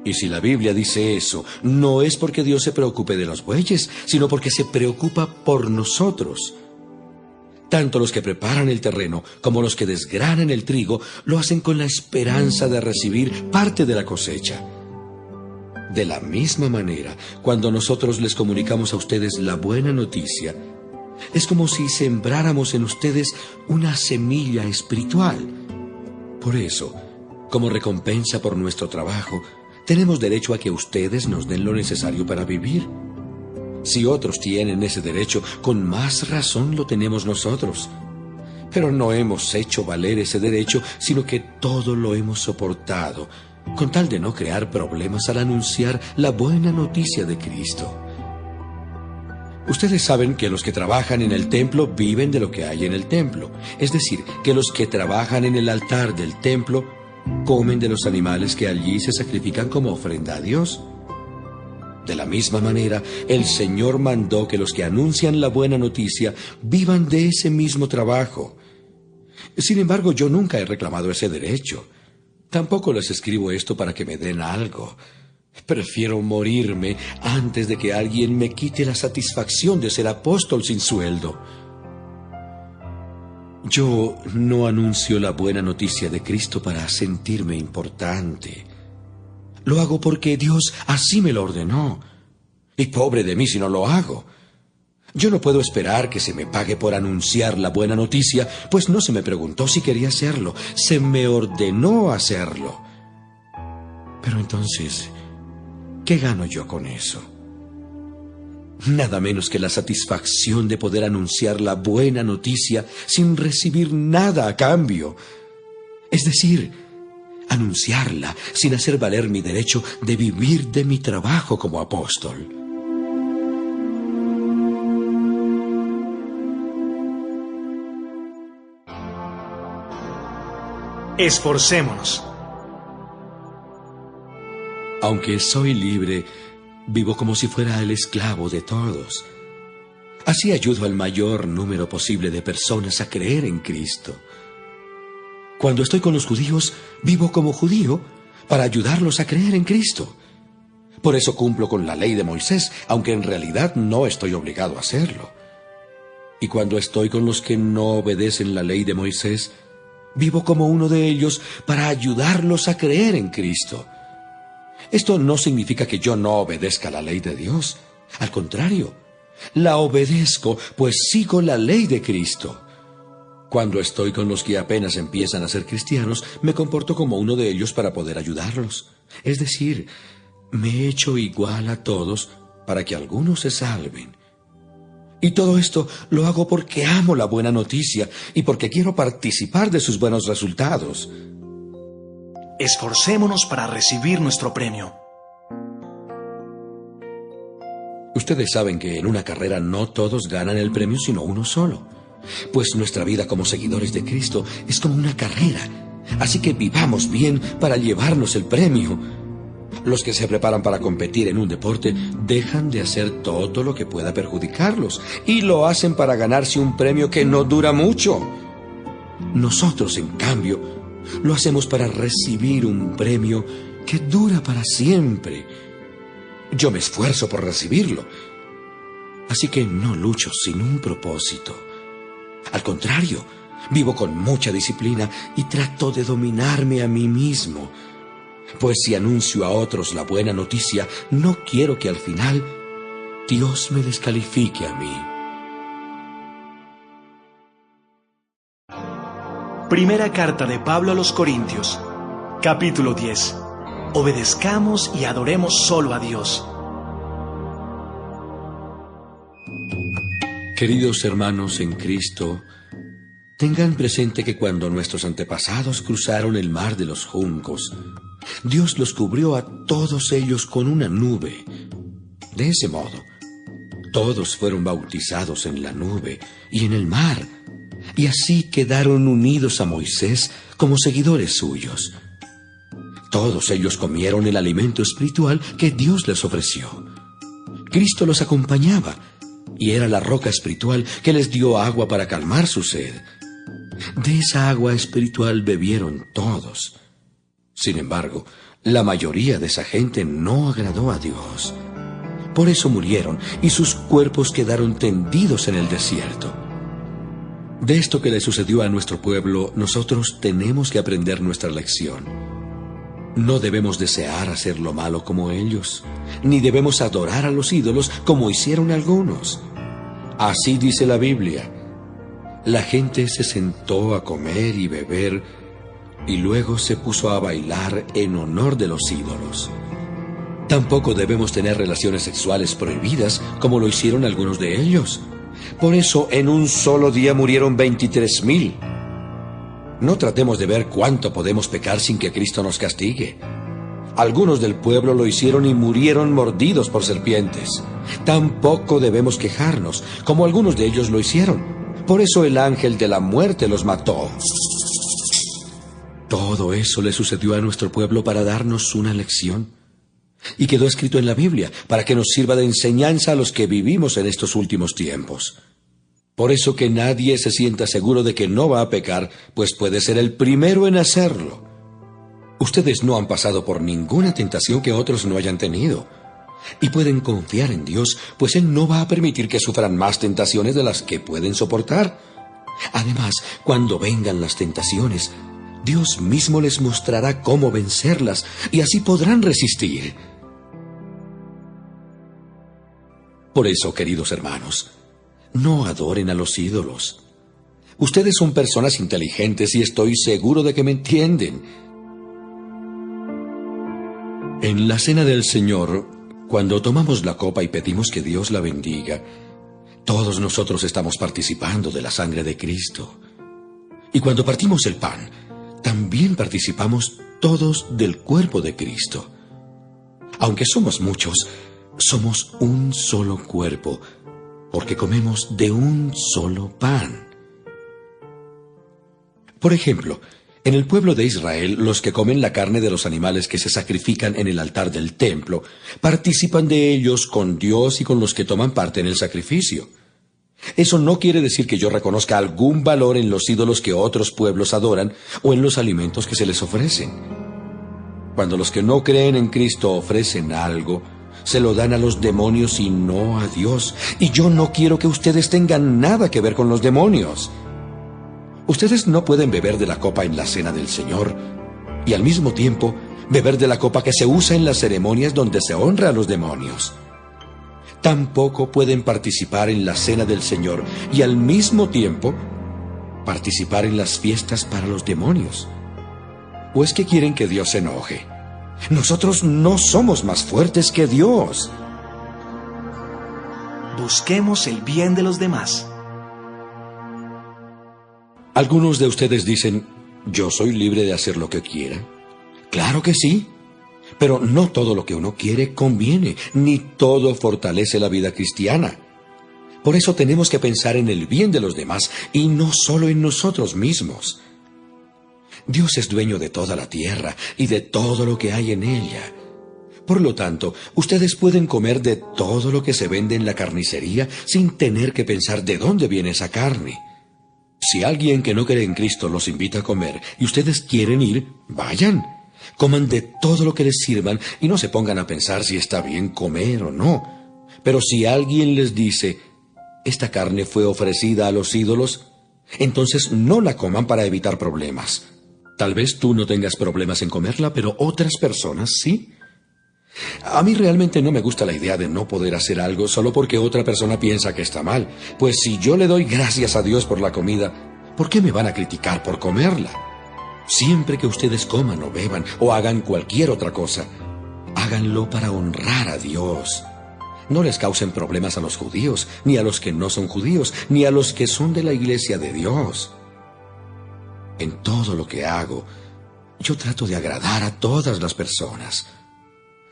Speaker 2: Y si la Biblia dice eso, no es porque Dios se preocupe de los bueyes, sino porque se preocupa por nosotros. Tanto los que preparan el terreno como los que desgranan el trigo lo hacen con la esperanza de recibir parte de la cosecha. De la misma manera, cuando nosotros les comunicamos a ustedes la buena noticia, es como si sembráramos en ustedes una semilla espiritual. Por eso, como recompensa por nuestro trabajo, tenemos derecho a que ustedes nos den lo necesario para vivir. Si otros tienen ese derecho, con más razón lo tenemos nosotros. Pero no hemos hecho valer ese derecho, sino que todo lo hemos soportado, con tal de no crear problemas al anunciar la buena noticia de Cristo. Ustedes saben que los que trabajan en el templo viven de lo que hay en el templo. Es decir, que los que trabajan en el altar del templo comen de los animales que allí se sacrifican como ofrenda a Dios. De la misma manera, el Señor mandó que los que anuncian la buena noticia vivan de ese mismo trabajo. Sin embargo, yo nunca he reclamado ese derecho. Tampoco les escribo esto para que me den algo. Prefiero morirme antes de que alguien me quite la satisfacción de ser apóstol sin sueldo. Yo no anuncio la buena noticia de Cristo para sentirme importante. Lo hago porque Dios así me lo ordenó. Y pobre de mí si no lo hago. Yo no puedo esperar que se me pague por anunciar la buena noticia, pues no se me preguntó si quería hacerlo. Se me ordenó hacerlo. Pero entonces, ¿qué gano yo con eso? Nada menos que la satisfacción de poder anunciar la buena noticia sin recibir nada a cambio. Es decir, anunciarla sin hacer valer mi derecho de vivir de mi trabajo como apóstol.
Speaker 1: Esforcémonos.
Speaker 2: Aunque soy libre, vivo como si fuera el esclavo de todos. Así ayudo al mayor número posible de personas a creer en Cristo. Cuando estoy con los judíos, vivo como judío para ayudarlos a creer en Cristo. Por eso cumplo con la ley de Moisés, aunque en realidad no estoy obligado a hacerlo. Y cuando estoy con los que no obedecen la ley de Moisés, vivo como uno de ellos para ayudarlos a creer en Cristo. Esto no significa que yo no obedezca la ley de Dios. Al contrario, la obedezco, pues sigo la ley de Cristo. Cuando estoy con los que apenas empiezan a ser cristianos, me comporto como uno de ellos para poder ayudarlos. Es decir, me he hecho igual a todos para que algunos se salven. Y todo esto lo hago porque amo la buena noticia y porque quiero participar de sus buenos resultados.
Speaker 1: Esforcémonos para recibir nuestro premio.
Speaker 2: Ustedes saben que en una carrera no todos ganan el premio, sino uno solo. Pues nuestra vida como seguidores de Cristo es como una carrera. Así que vivamos bien para llevarnos el premio. Los que se preparan para competir en un deporte dejan de hacer todo lo que pueda perjudicarlos y lo hacen para ganarse un premio que no dura mucho. Nosotros, en cambio, lo hacemos para recibir un premio que dura para siempre. Yo me esfuerzo por recibirlo, así que no lucho sin un propósito. Al contrario, vivo con mucha disciplina y trato de dominarme a mí mismo. Pues si anuncio a otros la buena noticia, no quiero que al final Dios me descalifique a mí.
Speaker 1: Primera carta de Pablo a los Corintios, capítulo 10. Obedezcamos y adoremos solo a Dios.
Speaker 2: Queridos hermanos en Cristo, tengan presente que cuando nuestros antepasados cruzaron el mar de los juncos, Dios los cubrió a todos ellos con una nube. De ese modo, todos fueron bautizados en la nube y en el mar, y así quedaron unidos a Moisés como seguidores suyos. Todos ellos comieron el alimento espiritual que Dios les ofreció. Cristo los acompañaba, y era la roca espiritual que les dio agua para calmar su sed. De esa agua espiritual bebieron todos. Sin embargo, la mayoría de esa gente no agradó a Dios. Por eso murieron y sus cuerpos quedaron tendidos en el desierto. De esto que le sucedió a nuestro pueblo, nosotros tenemos que aprender nuestra lección. No debemos desear hacer lo malo como ellos, ni debemos adorar a los ídolos como hicieron algunos. Así dice la Biblia. La gente se sentó a comer y beber, y luego se puso a bailar en honor de los ídolos. Tampoco debemos tener relaciones sexuales prohibidas, como lo hicieron algunos de ellos. Por eso, en un solo día murieron 23,000. No tratemos de ver cuánto podemos pecar sin que Cristo nos castigue. Algunos del pueblo lo hicieron y murieron mordidos por serpientes. Tampoco debemos quejarnos, como algunos de ellos lo hicieron. Por eso el ángel de la muerte los mató. Todo eso le sucedió a nuestro pueblo para darnos una lección. Y quedó escrito en la Biblia para que nos sirva de enseñanza a los que vivimos en estos últimos tiempos. Por eso que nadie se sienta seguro de que no va a pecar, pues puede ser el primero en hacerlo. Ustedes no han pasado por ninguna tentación que otros no hayan tenido. Y pueden confiar en Dios, pues Él no va a permitir que sufran más tentaciones de las que pueden soportar. Además, cuando vengan las tentaciones, Dios mismo les mostrará cómo vencerlas, y así podrán resistir. Por eso, queridos hermanos, no adoren a los ídolos. Ustedes son personas inteligentes y estoy seguro de que me entienden. En la cena del Señor, cuando tomamos la copa y pedimos que Dios la bendiga, todos nosotros estamos participando de la sangre de Cristo. Y cuando partimos el pan, también participamos todos del cuerpo de Cristo. Aunque somos muchos, somos un solo cuerpo, porque comemos de un solo pan. Por ejemplo, en el pueblo de Israel, los que comen la carne de los animales que se sacrifican en el altar del templo, participan de ellos con Dios y con los que toman parte en el sacrificio. Eso no quiere decir que yo reconozca algún valor en los ídolos que otros pueblos adoran o en los alimentos que se les ofrecen. Cuando los que no creen en Cristo ofrecen algo, se lo dan a los demonios y no a Dios. Y yo no quiero que ustedes tengan nada que ver con los demonios. Ustedes no pueden beber de la copa en la cena del Señor y al mismo tiempo beber de la copa que se usa en las ceremonias donde se honra a los demonios. Tampoco pueden participar en la cena del Señor y al mismo tiempo participar en las fiestas para los demonios. ¿O es que quieren que Dios se enoje? Nosotros no somos más fuertes que Dios.
Speaker 1: Busquemos el bien de los demás.
Speaker 2: Algunos de ustedes dicen, ¿yo soy libre de hacer lo que quiera? Claro que sí, pero no todo lo que uno quiere conviene, ni todo fortalece la vida cristiana. Por eso tenemos que pensar en el bien de los demás y no solo en nosotros mismos. Dios es dueño de toda la tierra y de todo lo que hay en ella. Por lo tanto, ustedes pueden comer de todo lo que se vende en la carnicería sin tener que pensar de dónde viene esa carne. Si alguien que no cree en Cristo los invita a comer y ustedes quieren ir, vayan. Coman de todo lo que les sirvan y no se pongan a pensar si está bien comer o no. Pero si alguien les dice, esta carne fue ofrecida a los ídolos, entonces no la coman para evitar problemas. Tal vez tú no tengas problemas en comerla, pero otras personas sí. A mí realmente no me gusta la idea de no poder hacer algo solo porque otra persona piensa que está mal. Pues si yo le doy gracias a Dios por la comida, ¿por qué me van a criticar por comerla? Siempre que ustedes coman o beban o hagan cualquier otra cosa, háganlo para honrar a Dios. No les causen problemas a los judíos, ni a los que no son judíos, ni a los que son de la iglesia de Dios. En todo lo que hago, yo trato de agradar a todas las personas.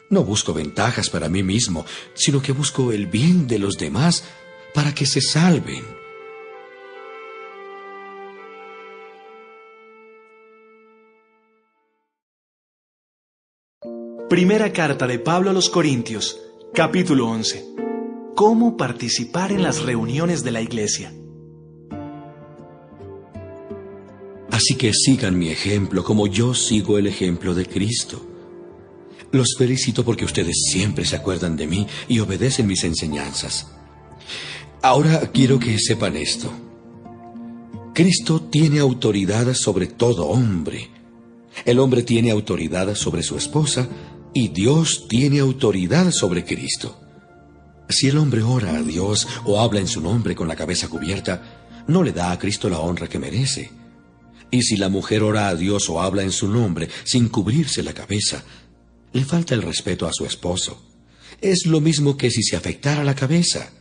Speaker 2: No busco ventajas para mí mismo, sino que busco el bien de los demás para que se salven.
Speaker 1: Primera carta de Pablo a los Corintios, capítulo 11. ¿Cómo participar en las reuniones de la iglesia?
Speaker 2: Así que sigan mi ejemplo como yo sigo el ejemplo de Cristo. Los felicito porque ustedes siempre se acuerdan de mí y obedecen mis enseñanzas. Ahora quiero que sepan esto. Cristo tiene autoridad sobre todo hombre. El hombre tiene autoridad sobre su esposa y Dios tiene autoridad sobre Cristo. Si el hombre ora a Dios o habla en su nombre con la cabeza cubierta, no le da a Cristo la honra que merece. Y si la mujer ora a Dios o habla en su nombre sin cubrirse la cabeza, le falta el respeto a su esposo. Es lo mismo que si se afeitara la cabeza.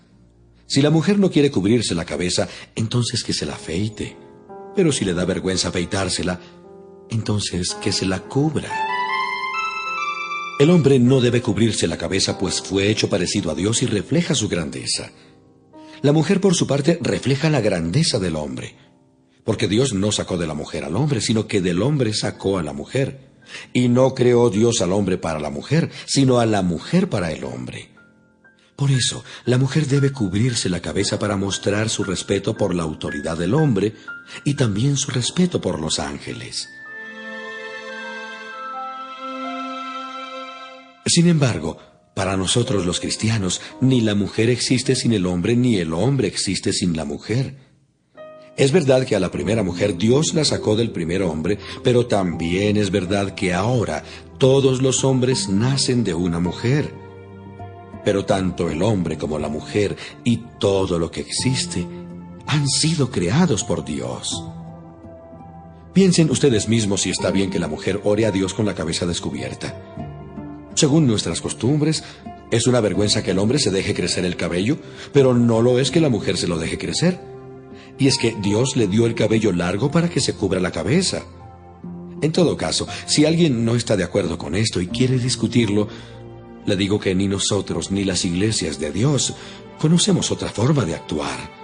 Speaker 2: Si la mujer no quiere cubrirse la cabeza, entonces que se la afeite. Pero si le da vergüenza afeitársela, entonces que se la cubra. El hombre no debe cubrirse la cabeza, pues fue hecho parecido a Dios y refleja su grandeza. La mujer, por su parte, refleja la grandeza del hombre, porque Dios no sacó de la mujer al hombre, sino que del hombre sacó a la mujer. Y no creó Dios al hombre para la mujer, sino a la mujer para el hombre. Por eso, la mujer debe cubrirse la cabeza para mostrar su respeto por la autoridad del hombre y también su respeto por los ángeles. Sin embargo, para nosotros los cristianos, ni la mujer existe sin el hombre, ni el hombre existe sin la mujer. Es verdad que a la primera mujer Dios la sacó del primer hombre, pero también es verdad que ahora todos los hombres nacen de una mujer. Pero tanto el hombre como la mujer y todo lo que existe han sido creados por Dios. Piensen ustedes mismos si está bien que la mujer ore a Dios con la cabeza descubierta. Según nuestras costumbres, es una vergüenza que el hombre se deje crecer el cabello, pero no lo es que la mujer se lo deje crecer. Y es que Dios le dio el cabello largo para que se cubra la cabeza. En todo caso, si alguien no está de acuerdo con esto y quiere discutirlo, le digo que ni nosotros ni las iglesias de Dios conocemos otra forma de actuar.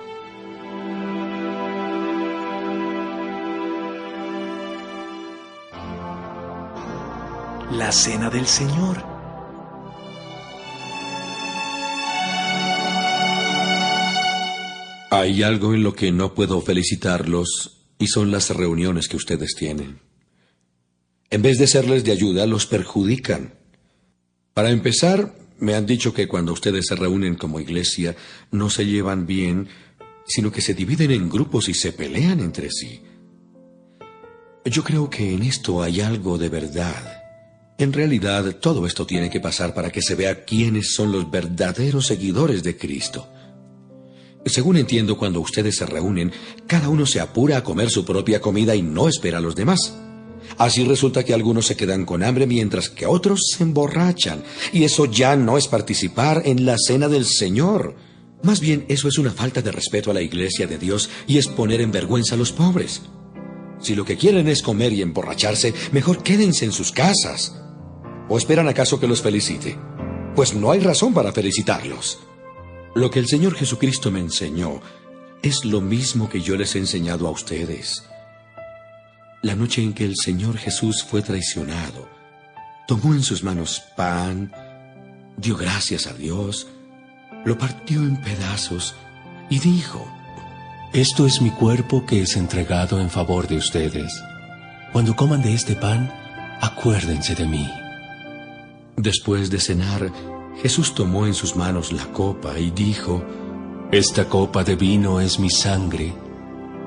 Speaker 1: La Cena del Señor.
Speaker 2: Hay algo en lo que no puedo felicitarlos, y son las reuniones que ustedes tienen. En vez de serles de ayuda, los perjudican. Para empezar, me han dicho que cuando ustedes se reúnen como iglesia, no se llevan bien, sino que se dividen en grupos y se pelean entre sí. Yo creo que en esto hay algo de verdad. En realidad, todo esto tiene que pasar para que se vea quiénes son los verdaderos seguidores de Cristo. Según entiendo, cuando ustedes se reúnen, cada uno se apura a comer su propia comida y no espera a los demás. Así resulta que algunos se quedan con hambre mientras que otros se emborrachan. Y eso ya no es participar en la cena del Señor. Más bien, eso es una falta de respeto a la iglesia de Dios y es poner en vergüenza a los pobres. Si lo que quieren es comer y emborracharse, mejor quédense en sus casas. ¿O esperan acaso que los felicite? Pues no hay razón para felicitarlos. Lo que el Señor Jesucristo me enseñó es lo mismo que yo les he enseñado a ustedes. La noche en que el Señor Jesús fue traicionado, tomó en sus manos pan, dio gracias a Dios, lo partió en pedazos y dijo:
Speaker 5: Esto es mi cuerpo que es entregado en favor de ustedes. Cuando coman de este pan, acuérdense de mí.
Speaker 2: Después de cenar, Jesús tomó en sus manos la copa y dijo:
Speaker 5: Esta copa de vino es mi sangre.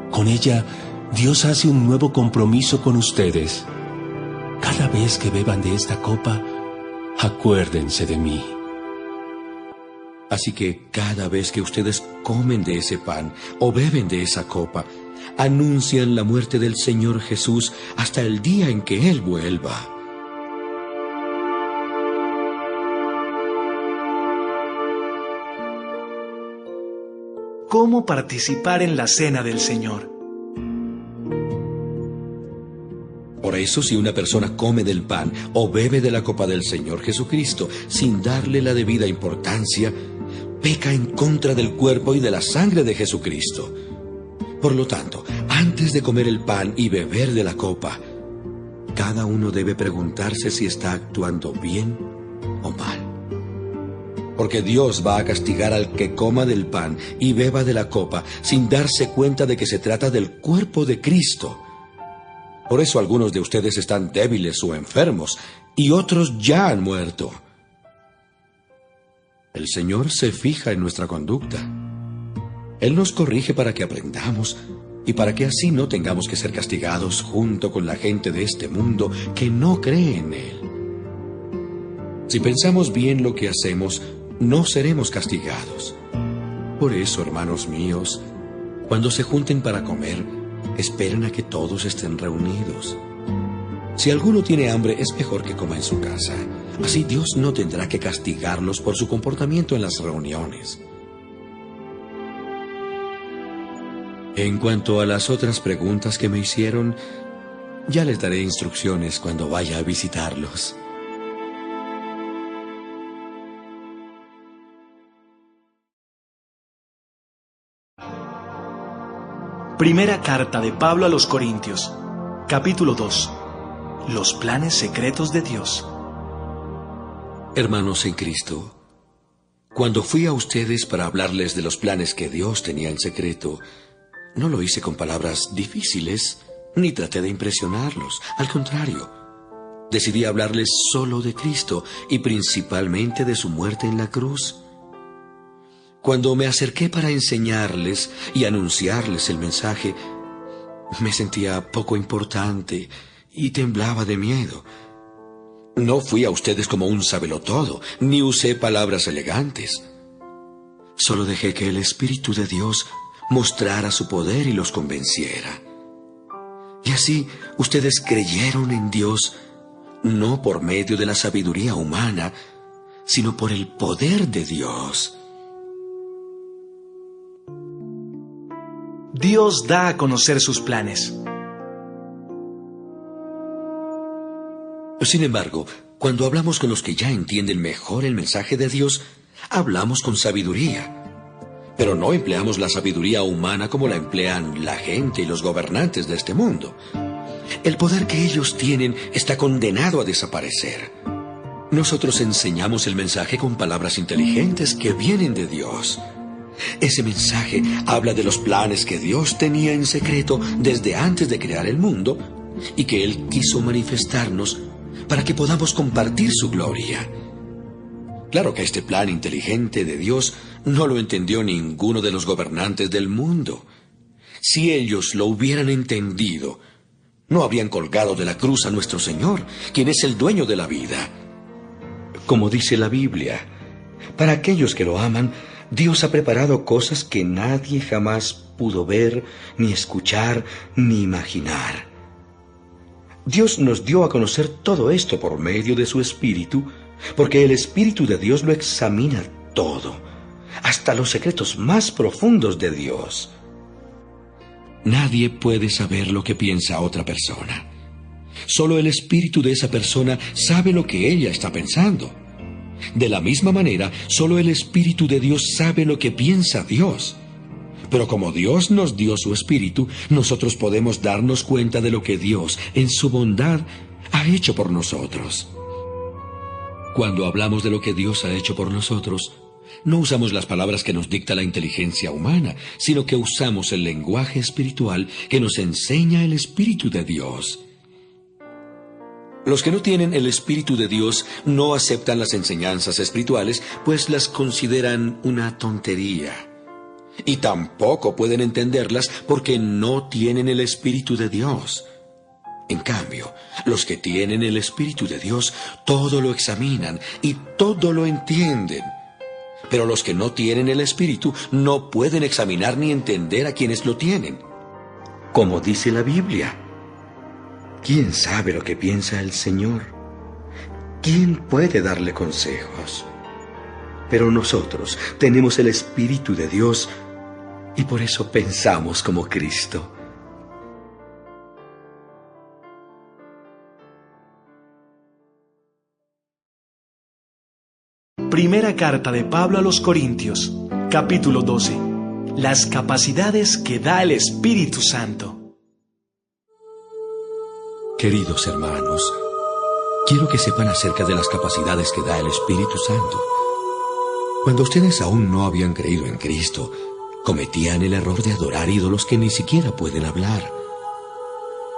Speaker 5: Con ella, Dios hace un nuevo compromiso con ustedes. Cada vez que beban de esta copa, acuérdense de mí.
Speaker 2: Así que cada vez que ustedes comen de ese pan o beben de esa copa, anuncian la muerte del Señor Jesús hasta el día en que Él vuelva.
Speaker 1: ¿Cómo participar en la Cena del Señor?
Speaker 2: Por eso, si una persona come del pan o bebe de la copa del Señor Jesucristo sin darle la debida importancia, peca en contra del cuerpo y de la sangre de Jesucristo. Por lo tanto, antes de comer el pan y beber de la copa, cada uno debe preguntarse si está actuando bien o mal. Porque Dios va a castigar al que coma del pan y beba de la copa sin darse cuenta de que se trata del cuerpo de Cristo. Por eso algunos de ustedes están débiles o enfermos y otros ya han muerto. El Señor se fija en nuestra conducta. Él nos corrige para que aprendamos y para que así no tengamos que ser castigados junto con la gente de este mundo que no cree en Él. Si pensamos bien lo que hacemos, no seremos castigados. Por eso, hermanos míos, cuando se junten para comer, esperen a que todos estén reunidos. Si alguno tiene hambre, es mejor que coma en su casa. Así Dios no tendrá que castigarlos por su comportamiento en las reuniones. En cuanto a las otras preguntas que me hicieron, ya les daré instrucciones cuando vaya a visitarlos.
Speaker 1: Primera carta de Pablo a los Corintios, capítulo 2. los planes secretos de Dios.
Speaker 3: Hermanos en Cristo, cuando fui a ustedes para hablarles de los planes que Dios tenía en secreto, no lo hice con palabras difíciles, ni traté de impresionarlos. Al contrario, decidí hablarles solo de Cristo y principalmente de su muerte en la cruz. Cuando me acerqué para enseñarles y anunciarles el mensaje, me sentía poco importante y temblaba de miedo. No fui a ustedes como un sabelotodo, ni usé palabras elegantes. Solo dejé que el Espíritu de Dios mostrara su poder y los convenciera. Y así ustedes creyeron en Dios, no por medio de la sabiduría humana, sino por el poder de Dios.
Speaker 1: Dios da a conocer sus planes.
Speaker 3: Sin embargo, cuando hablamos con los que ya entienden mejor el mensaje de Dios, hablamos con sabiduría. Pero no empleamos la sabiduría humana como la emplean la gente y los gobernantes de este mundo. El poder que ellos tienen está condenado a desaparecer. Nosotros enseñamos el mensaje con palabras inteligentes que vienen de Dios. Ese mensaje habla de los planes que Dios tenía en secreto desde antes de crear el mundo y que Él quiso manifestarnos para que podamos compartir su gloria. Claro que este plan inteligente de Dios no lo entendió ninguno de los gobernantes del mundo. Si ellos lo hubieran entendido, no habrían colgado de la cruz a nuestro Señor, quien es el dueño de la vida.
Speaker 2: Como dice la Biblia, para aquellos que lo aman, Dios ha preparado cosas que nadie jamás pudo ver, ni escuchar, ni imaginar. Dios nos dio a conocer todo esto por medio de su Espíritu, porque el Espíritu de Dios lo examina todo, hasta los secretos más profundos de Dios.
Speaker 3: Nadie puede saber lo que piensa otra persona. Solo el Espíritu de esa persona sabe lo que ella está pensando. De la misma manera, solo el Espíritu de Dios sabe lo que piensa Dios. Pero como Dios nos dio su Espíritu, nosotros podemos darnos cuenta de lo que Dios, en su bondad, ha hecho por nosotros. Cuando hablamos de lo que Dios ha hecho por nosotros, no usamos las palabras que nos dicta la inteligencia humana, sino que usamos el lenguaje espiritual que nos enseña el Espíritu de Dios. Los que no tienen el Espíritu de Dios no aceptan las enseñanzas espirituales, pues las consideran una tontería. Y tampoco pueden entenderlas porque no tienen el Espíritu de Dios. En cambio, los que tienen el Espíritu de Dios todo lo examinan y todo lo entienden. Pero los que no tienen el Espíritu no pueden examinar ni entender a quienes lo tienen.
Speaker 2: Como dice la Biblia, ¿quién sabe lo que piensa el Señor? ¿Quién puede darle consejos? Pero nosotros tenemos el Espíritu de Dios y por eso pensamos como Cristo.
Speaker 1: Primera carta de Pablo a los Corintios, capítulo 12. Las capacidades que da el Espíritu Santo.
Speaker 3: Queridos hermanos, quiero que sepan acerca de las capacidades que da el Espíritu Santo. Cuando ustedes aún no habían creído en Cristo, cometían el error de adorar ídolos que ni siquiera pueden hablar.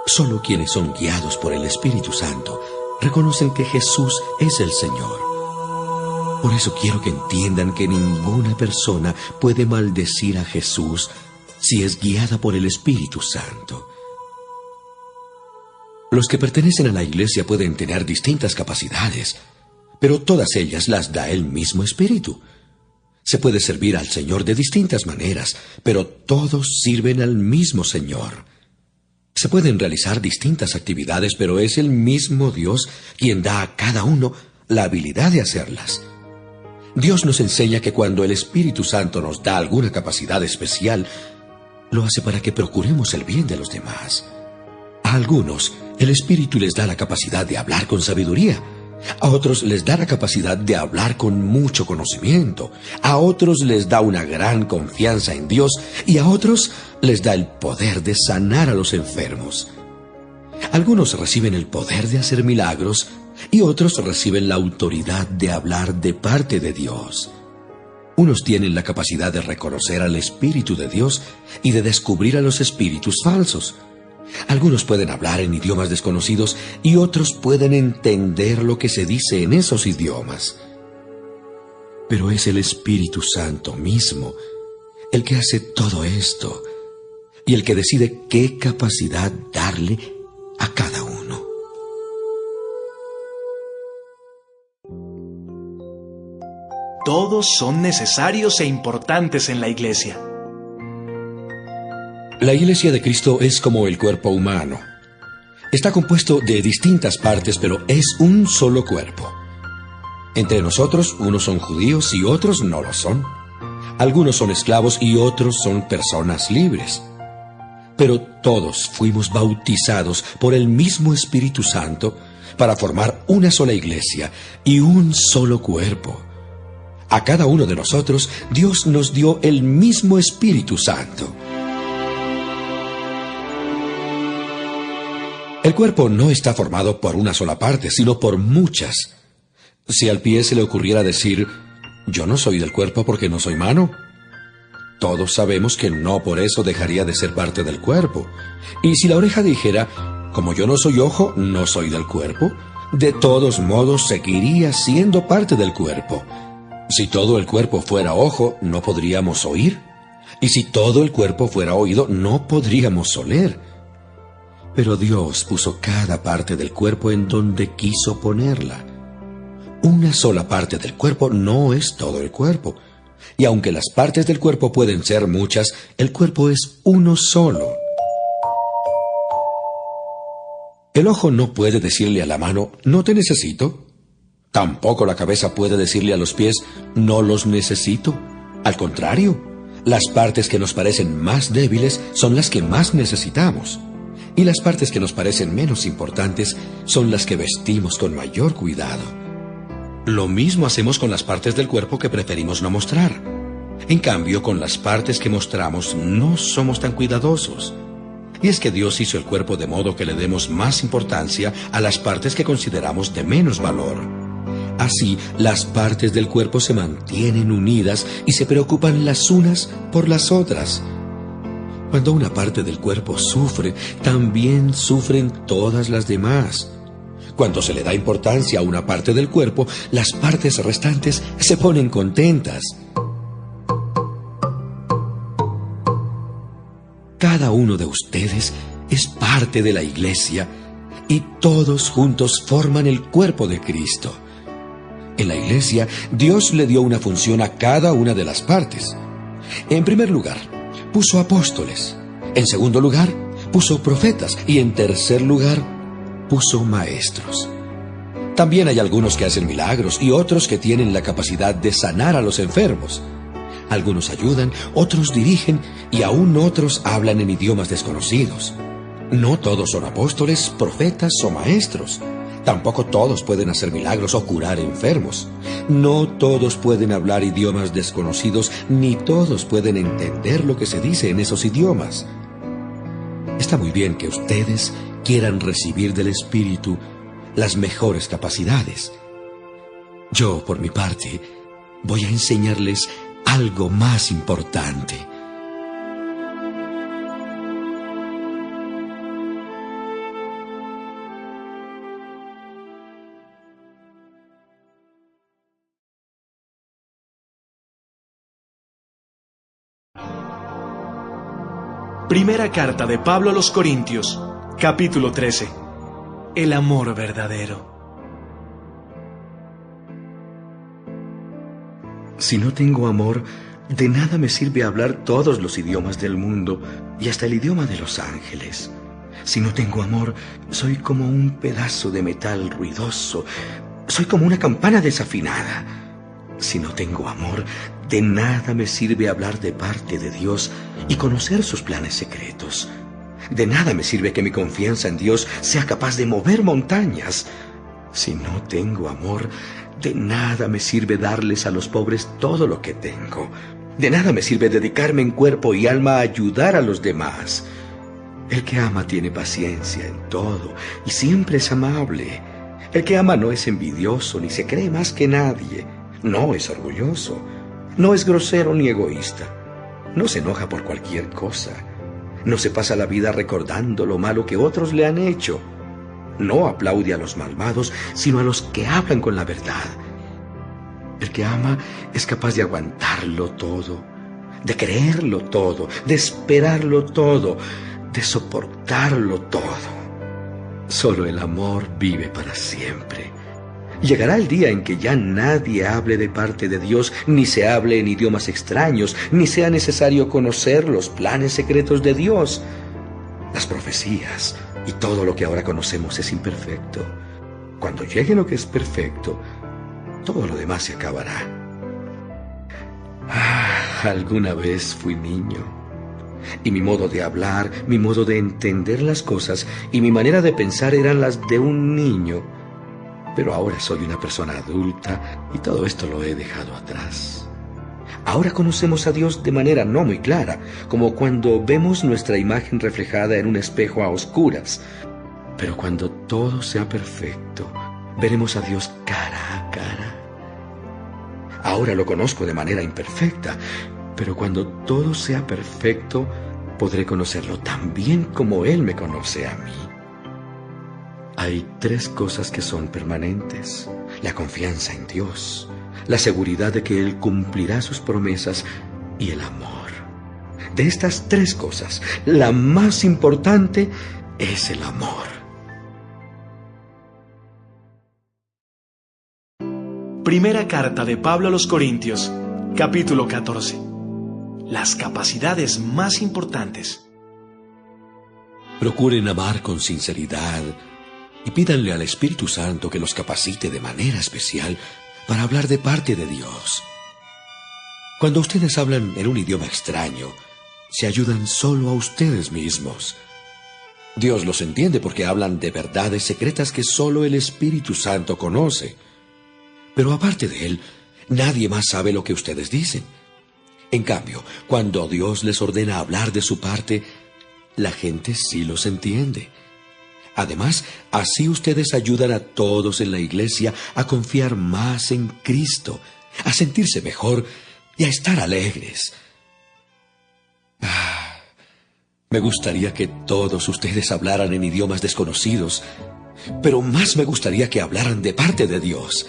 Speaker 3: Solo quienes son guiados por el Espíritu Santo reconocen que Jesús es el Señor. Por eso quiero que entiendan que ninguna persona puede maldecir a Jesús si es guiada por el Espíritu Santo. Los que pertenecen a la iglesia pueden tener distintas capacidades, pero todas ellas las da el mismo Espíritu. Se puede servir al Señor de distintas maneras, pero todos sirven al mismo Señor. Se pueden realizar distintas actividades, pero es el mismo Dios quien da a cada uno la habilidad de hacerlas. Dios nos enseña que cuando el Espíritu Santo nos da alguna capacidad especial, lo hace para que procuremos el bien de los demás. A algunos, el Espíritu les da la capacidad de hablar con sabiduría. A otros les da la capacidad de hablar con mucho conocimiento. A otros les da una gran confianza en Dios. Y a otros les da el poder de sanar a los enfermos.
Speaker 2: Algunos reciben el poder de hacer milagros y otros reciben la autoridad de hablar de parte de Dios. Unos tienen la capacidad de reconocer al Espíritu de Dios y de descubrir a los espíritus falsos. Algunos pueden hablar en idiomas desconocidos y otros pueden entender lo que se dice en esos idiomas. Pero es el Espíritu Santo mismo el que hace todo esto y el que decide qué capacidad darle a cada uno.
Speaker 1: Todos son necesarios e importantes en la iglesia.
Speaker 2: La iglesia de Cristo es como el cuerpo humano. Está compuesto de distintas partes, pero es un solo cuerpo. Entre nosotros, unos son judíos y otros no lo son. Algunos son esclavos y otros son personas libres. Pero todos fuimos bautizados por el mismo Espíritu Santo para formar una sola iglesia y un solo cuerpo. A cada uno de nosotros, Dios nos dio el mismo Espíritu Santo. El cuerpo no está formado por una sola parte, sino por muchas. Si al pie se le ocurriera decir, yo no soy del cuerpo porque no soy mano, todos sabemos que no por eso dejaría de ser parte del cuerpo. Y si la oreja dijera, como yo no soy ojo, no soy del cuerpo, de todos modos seguiría siendo parte del cuerpo. Si todo el cuerpo fuera ojo, no podríamos oír. Y si todo el cuerpo fuera oído, no podríamos oler. Pero Dios puso cada parte del cuerpo en donde quiso ponerla. Una sola parte del cuerpo no es todo el cuerpo. Y aunque las partes del cuerpo pueden ser muchas, el cuerpo es uno solo. El ojo no puede decirle a la mano, no te necesito. Tampoco la cabeza puede decirle a los pies, no los necesito. Al contrario, las partes que nos parecen más débiles son las que más necesitamos. Y las partes que nos parecen menos importantes son las que vestimos con mayor cuidado. Lo mismo hacemos con las partes del cuerpo que preferimos no mostrar. En cambio, con las partes que mostramos no somos tan cuidadosos. Y es que Dios hizo el cuerpo de modo que le demos más importancia a las partes que consideramos de menos valor. Así, las partes del cuerpo se mantienen unidas y se preocupan las unas por las otras. Cuando una parte del cuerpo sufre, también sufren todas las demás. Cuando se le da importancia a una parte del cuerpo, las partes restantes se ponen contentas. Cada uno de ustedes es parte de la iglesia y todos juntos forman el cuerpo de Cristo. En la iglesia, Dios le dio una función a cada una de las partes. En primer lugar, puso apóstoles. En segundo lugar, puso profetas. Y en tercer lugar, puso maestros. También hay algunos que hacen milagros y otros que tienen la capacidad de sanar a los enfermos. Algunos ayudan, otros dirigen y aún otros hablan en idiomas desconocidos. No todos son apóstoles, profetas o maestros. Tampoco todos pueden hacer milagros o curar enfermos. No todos pueden hablar idiomas desconocidos, ni todos pueden entender lo que se dice en esos idiomas. Está muy bien que ustedes quieran recibir del Espíritu las mejores capacidades. Yo, por mi parte, voy a enseñarles algo más importante.
Speaker 1: Primera carta de Pablo a los Corintios, capítulo 13. El amor verdadero.
Speaker 2: Si no tengo amor, de nada me sirve hablar todos los idiomas del mundo y hasta el idioma de los ángeles. Si no tengo amor, soy como un pedazo de metal ruidoso. Soy como una campana desafinada. Si no tengo amor, de nada me sirve hablar de parte de Dios y conocer sus planes secretos. De nada me sirve que mi confianza en Dios sea capaz de mover montañas. Si no tengo amor, de nada me sirve darles a los pobres todo lo que tengo. De nada me sirve dedicarme en cuerpo y alma a ayudar a los demás. El que ama tiene paciencia en todo y siempre es amable. El que ama no es envidioso ni se cree más que nadie. No es orgulloso. No es grosero ni egoísta. No se enoja por cualquier cosa. No se pasa la vida recordando lo malo que otros le han hecho. No aplaude a los malvados, sino a los que hablan con la verdad. El que ama es capaz de aguantarlo todo, de creerlo todo, de esperarlo todo, de soportarlo todo. Solo el amor vive para siempre. Llegará el día en que ya nadie hable de parte de Dios, ni se hable en idiomas extraños, ni sea necesario conocer los planes secretos de Dios. Las profecías y todo lo que ahora conocemos es imperfecto. Cuando llegue lo que es perfecto, todo lo demás se acabará. Alguna vez fui niño, y mi modo de hablar, mi modo de entender las cosas y mi manera de pensar eran las de un niño. Pero ahora soy una persona adulta y todo esto lo he dejado atrás. Ahora conocemos a Dios de manera no muy clara, como cuando vemos nuestra imagen reflejada en un espejo a oscuras. Pero cuando todo sea perfecto, veremos a Dios cara a cara. Ahora lo conozco de manera imperfecta, pero cuando todo sea perfecto, podré conocerlo tan bien como Él me conoce a mí. Hay 3 cosas que son permanentes: la confianza en Dios, la seguridad de que Él cumplirá sus promesas y el amor. De estas 3 cosas, la más importante es el amor.
Speaker 1: Primera carta de Pablo a los Corintios, capítulo 14. Las capacidades más importantes.
Speaker 3: Procuren amar con sinceridad y pídanle al Espíritu Santo que los capacite de manera especial para hablar de parte de Dios. Cuando ustedes hablan en un idioma extraño, se ayudan solo a ustedes mismos. Dios los entiende porque hablan de verdades secretas que solo el Espíritu Santo conoce. Pero aparte de Él, nadie más sabe lo que ustedes dicen. En cambio, cuando Dios les ordena hablar de su parte, la gente sí los entiende. Además, así ustedes ayudan a todos en la iglesia a confiar más en Cristo, a sentirse mejor y a estar alegres. Me gustaría que todos ustedes hablaran en idiomas desconocidos, pero más me gustaría que hablaran de parte de Dios.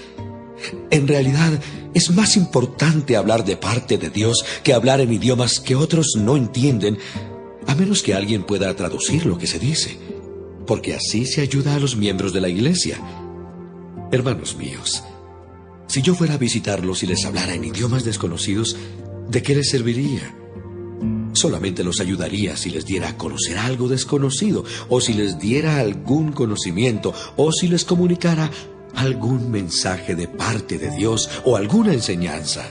Speaker 3: En realidad, es más importante hablar de parte de Dios que hablar en idiomas que otros no entienden, a menos que alguien pueda traducir lo que se dice, porque así se ayuda a los miembros de la iglesia. Hermanos míos, si yo fuera a visitarlos y les hablara en idiomas desconocidos, ¿de qué les serviría? Solamente los ayudaría si les diera a conocer algo desconocido, o si les diera algún conocimiento, o si les comunicara algún mensaje de parte de Dios o alguna enseñanza.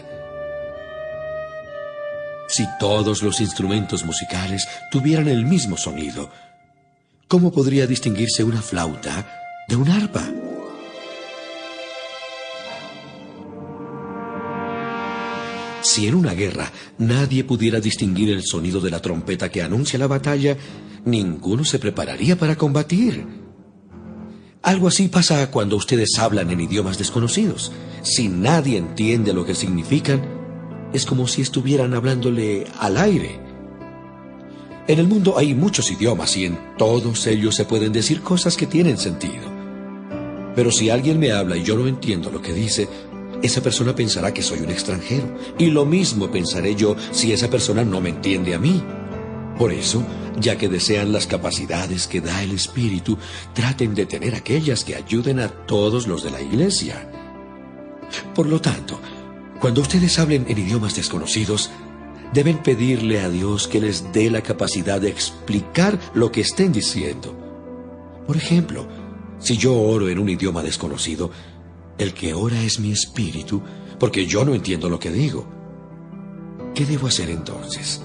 Speaker 3: Si todos los instrumentos musicales tuvieran el mismo sonido, ¿cómo podría distinguirse una flauta de un arpa? Si en una guerra nadie pudiera distinguir el sonido de la trompeta que anuncia la batalla, ninguno se prepararía para combatir. Algo así pasa cuando ustedes hablan en idiomas desconocidos. Si nadie entiende lo que significan, es como si estuvieran hablándole al aire. En el mundo hay muchos idiomas y en todos ellos se pueden decir cosas que tienen sentido. Pero si alguien me habla y yo no entiendo lo que dice, esa persona pensará que soy un extranjero. Y lo mismo pensaré yo si esa persona no me entiende a mí. Por eso, ya que desean las capacidades que da el Espíritu, traten de tener aquellas que ayuden a todos los de la iglesia. Por lo tanto, cuando ustedes hablen en idiomas desconocidos, deben pedirle a Dios que les dé la capacidad de explicar lo que estén diciendo. Por ejemplo, si yo oro en un idioma desconocido, el que ora es mi espíritu, porque yo no entiendo lo que digo. ¿Qué debo hacer entonces?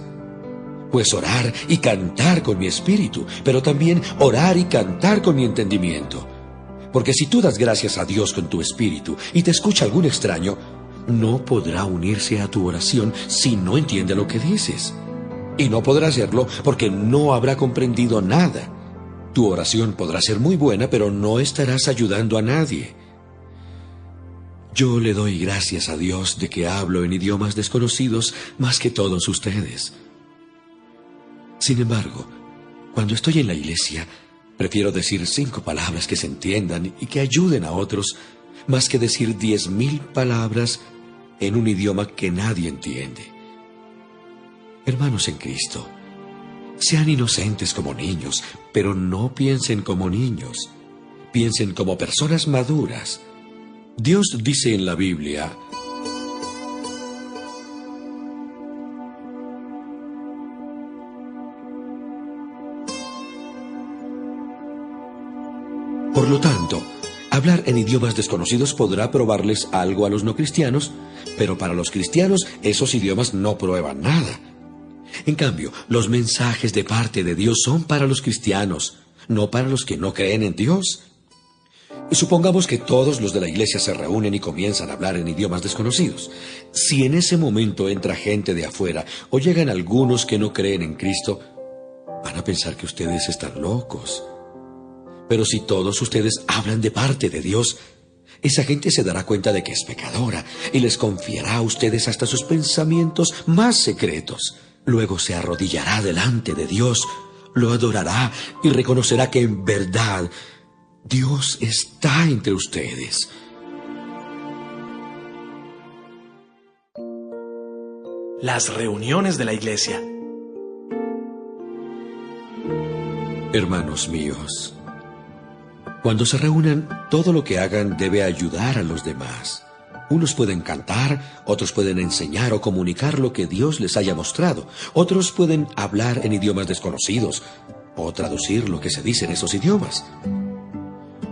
Speaker 3: Pues orar y cantar con mi espíritu, pero también orar y cantar con mi entendimiento. Porque si tú das gracias a Dios con tu espíritu y te escucha algún extraño, no podrá unirse a tu oración si no entiende lo que dices.
Speaker 2: Y no podrá hacerlo porque no habrá comprendido nada. Tu oración podrá ser muy buena, pero no estarás ayudando a nadie. Yo le doy gracias a Dios de que hablo en idiomas desconocidos más que todos ustedes. Sin embargo, cuando estoy en la iglesia, prefiero decir 5 palabras que se entiendan y que ayuden a otros, más que decir 10,000 palabras en un idioma que nadie entiende. Hermanos en Cristo, sean inocentes como niños, pero no piensen como niños. Piensen como personas maduras. Dios dice en la Biblia: por lo tanto, hablar en idiomas desconocidos podrá probarles algo a los no cristianos, pero para los cristianos esos idiomas no prueban nada. En cambio, los mensajes de parte de Dios son para los cristianos, no para los que no creen en Dios. Supongamos que todos los de la iglesia se reúnen y comienzan a hablar en idiomas desconocidos. Si en ese momento entra gente de afuera o llegan algunos que no creen en Cristo, van a pensar que ustedes están locos. Pero si todos ustedes hablan de parte de Dios, esa gente se dará cuenta de que es pecadora y les confiará a ustedes hasta sus pensamientos más secretos. Luego se arrodillará delante de Dios, lo adorará y reconocerá que en verdad Dios está entre ustedes.
Speaker 1: Las reuniones de la iglesia.
Speaker 2: Hermanos míos, cuando se reúnan, todo lo que hagan debe ayudar a los demás. Unos pueden cantar, otros pueden enseñar o comunicar lo que Dios les haya mostrado. Otros pueden hablar en idiomas desconocidos o traducir lo que se dice en esos idiomas.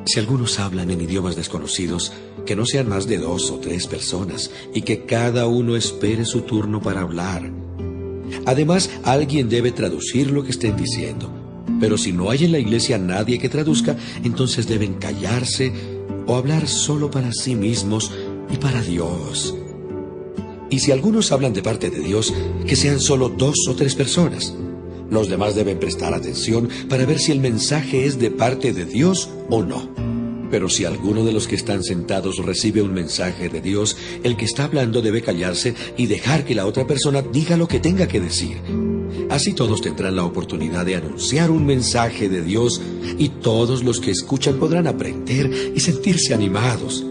Speaker 2: Si algunos hablan en idiomas desconocidos, que no sean más de 2 o 3 personas y que cada uno espere su turno para hablar. Además, alguien debe traducir lo que estén diciendo. Pero si no hay en la iglesia nadie que traduzca, entonces deben callarse o hablar solo para sí mismos y para Dios. Y si algunos hablan de parte de Dios, que sean solo 2 o 3 personas. Los demás deben prestar atención para ver si el mensaje es de parte de Dios o no. Pero si alguno de los que están sentados recibe un mensaje de Dios, el que está hablando debe callarse y dejar que la otra persona diga lo que tenga que decir. Así todos tendrán la oportunidad de anunciar un mensaje de Dios y todos los que escuchan podrán aprender y sentirse animados.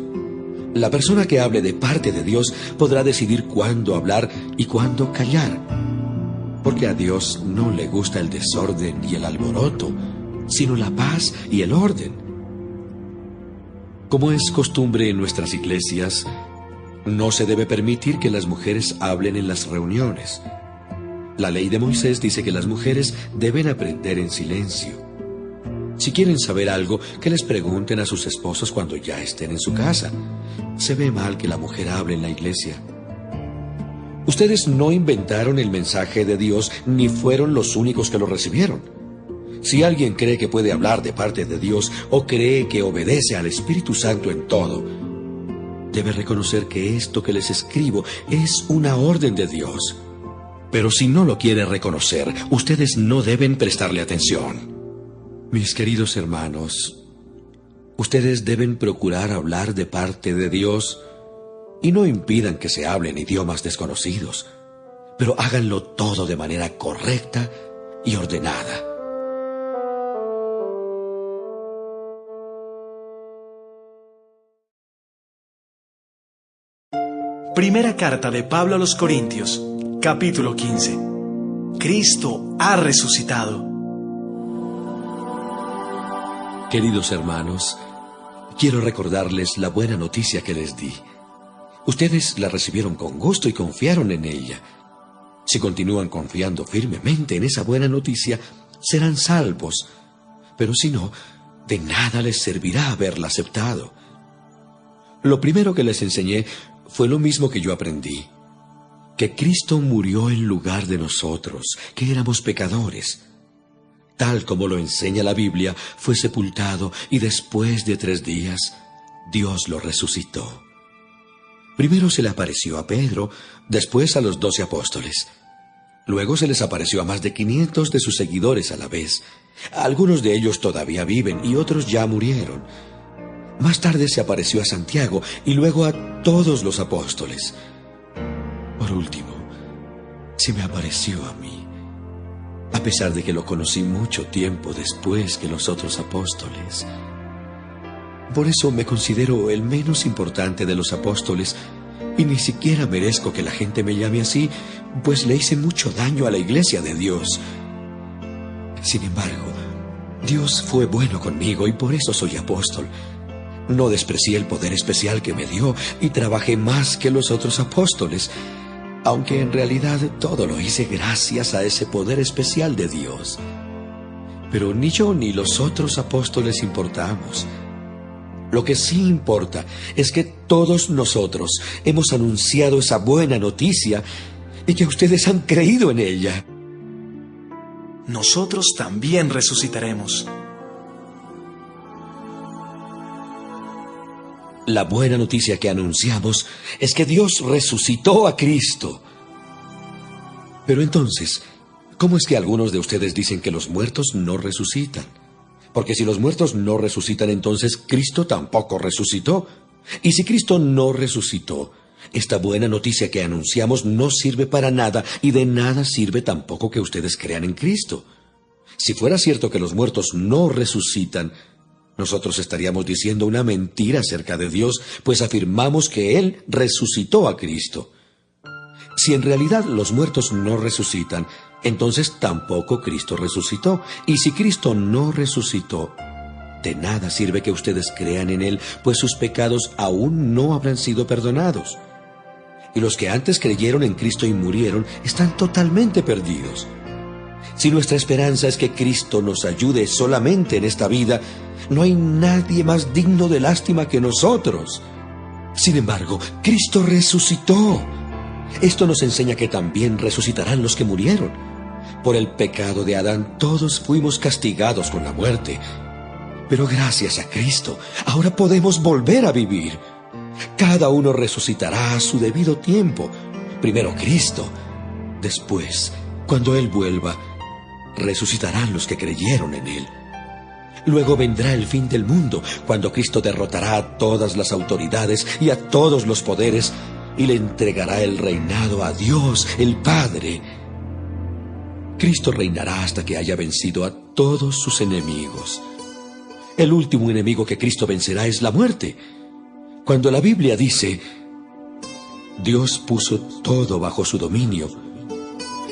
Speaker 2: La persona que hable de parte de Dios podrá decidir cuándo hablar y cuándo callar. Porque a Dios no le gusta el desorden y el alboroto, sino la paz y el orden. Como es costumbre en nuestras iglesias, no se debe permitir que las mujeres hablen en las reuniones. La ley de Moisés dice que las mujeres deben aprender en silencio. Si quieren saber algo, que les pregunten a sus esposos cuando ya estén en su casa. Se ve mal que la mujer hable en la iglesia. Ustedes no inventaron el mensaje de Dios, ni fueron los únicos que lo recibieron. Si alguien cree que puede hablar de parte de Dios o cree que obedece al Espíritu Santo en todo, debe reconocer que esto que les escribo es una orden de Dios. Pero si no lo quiere reconocer, ustedes no deben prestarle atención. Mis queridos hermanos, ustedes deben procurar hablar de parte de Dios y no impidan que se hable en idiomas desconocidos, pero háganlo todo de manera correcta y ordenada.
Speaker 1: Primera carta de Pablo a los Corintios, capítulo 15. Cristo ha resucitado.
Speaker 2: Queridos hermanos, quiero recordarles la buena noticia que les di. Ustedes la recibieron con gusto y confiaron en ella. Si continúan confiando firmemente en esa buena noticia, serán salvos. Pero si no, de nada les servirá haberla aceptado. Lo primero que les enseñé fue lo mismo que yo aprendí: que Cristo murió en lugar de nosotros, que éramos pecadores. Tal como lo enseña la Biblia, fue sepultado y después de 3 días, Dios lo resucitó. Primero se le apareció a Pedro, después a los 12 apóstoles. Luego se les apareció a más de 500 de sus seguidores a la vez. Algunos de ellos todavía viven y otros ya murieron. Más tarde se apareció a Santiago y luego a todos los apóstoles. Por último, se me apareció a mí, a pesar de que lo conocí mucho tiempo después que los otros apóstoles. Por eso me considero el menos importante de los apóstoles y ni siquiera merezco que la gente me llame así, pues le hice mucho daño a la iglesia de Dios. Sin embargo, Dios fue bueno conmigo y por eso soy apóstol. No desprecié el poder especial que me dio y trabajé más que los otros apóstoles, aunque en realidad todo lo hice gracias a ese poder especial de Dios. Pero ni yo ni los otros apóstoles importamos. Lo que sí importa es que todos nosotros hemos anunciado esa buena noticia y que ustedes han creído en ella.
Speaker 1: Nosotros también resucitaremos.
Speaker 2: La buena noticia que anunciamos es que Dios resucitó a Cristo. Pero entonces, ¿cómo es que algunos de ustedes dicen que los muertos no resucitan? Porque si los muertos no resucitan, entonces Cristo tampoco resucitó. Y si Cristo no resucitó, esta buena noticia que anunciamos no sirve para nada y de nada sirve tampoco que ustedes crean en Cristo. Si fuera cierto que los muertos no resucitan, nosotros estaríamos diciendo una mentira acerca de Dios, pues afirmamos que Él resucitó a Cristo. Si en realidad los muertos no resucitan, entonces tampoco Cristo resucitó. Y si Cristo no resucitó, de nada sirve que ustedes crean en Él, pues sus pecados aún no habrán sido perdonados. Y los que antes creyeron en Cristo y murieron están totalmente perdidos. Si nuestra esperanza es que Cristo nos ayude solamente en esta vida, no hay nadie más digno de lástima que nosotros. Sin embargo, Cristo resucitó. Esto nos enseña que también resucitarán los que murieron. Por el pecado de Adán, todos fuimos castigados con la muerte. Pero gracias a Cristo, ahora podemos volver a vivir. Cada uno resucitará a su debido tiempo. Primero Cristo. Después, cuando Él vuelva, resucitarán los que creyeron en Él. Luego vendrá el fin del mundo, cuando Cristo derrotará a todas las autoridades y a todos los poderes, y le entregará el reinado a Dios, el Padre. Cristo reinará hasta que haya vencido a todos sus enemigos. El último enemigo que Cristo vencerá es la muerte. Cuando la Biblia dice, Dios puso todo bajo su dominio,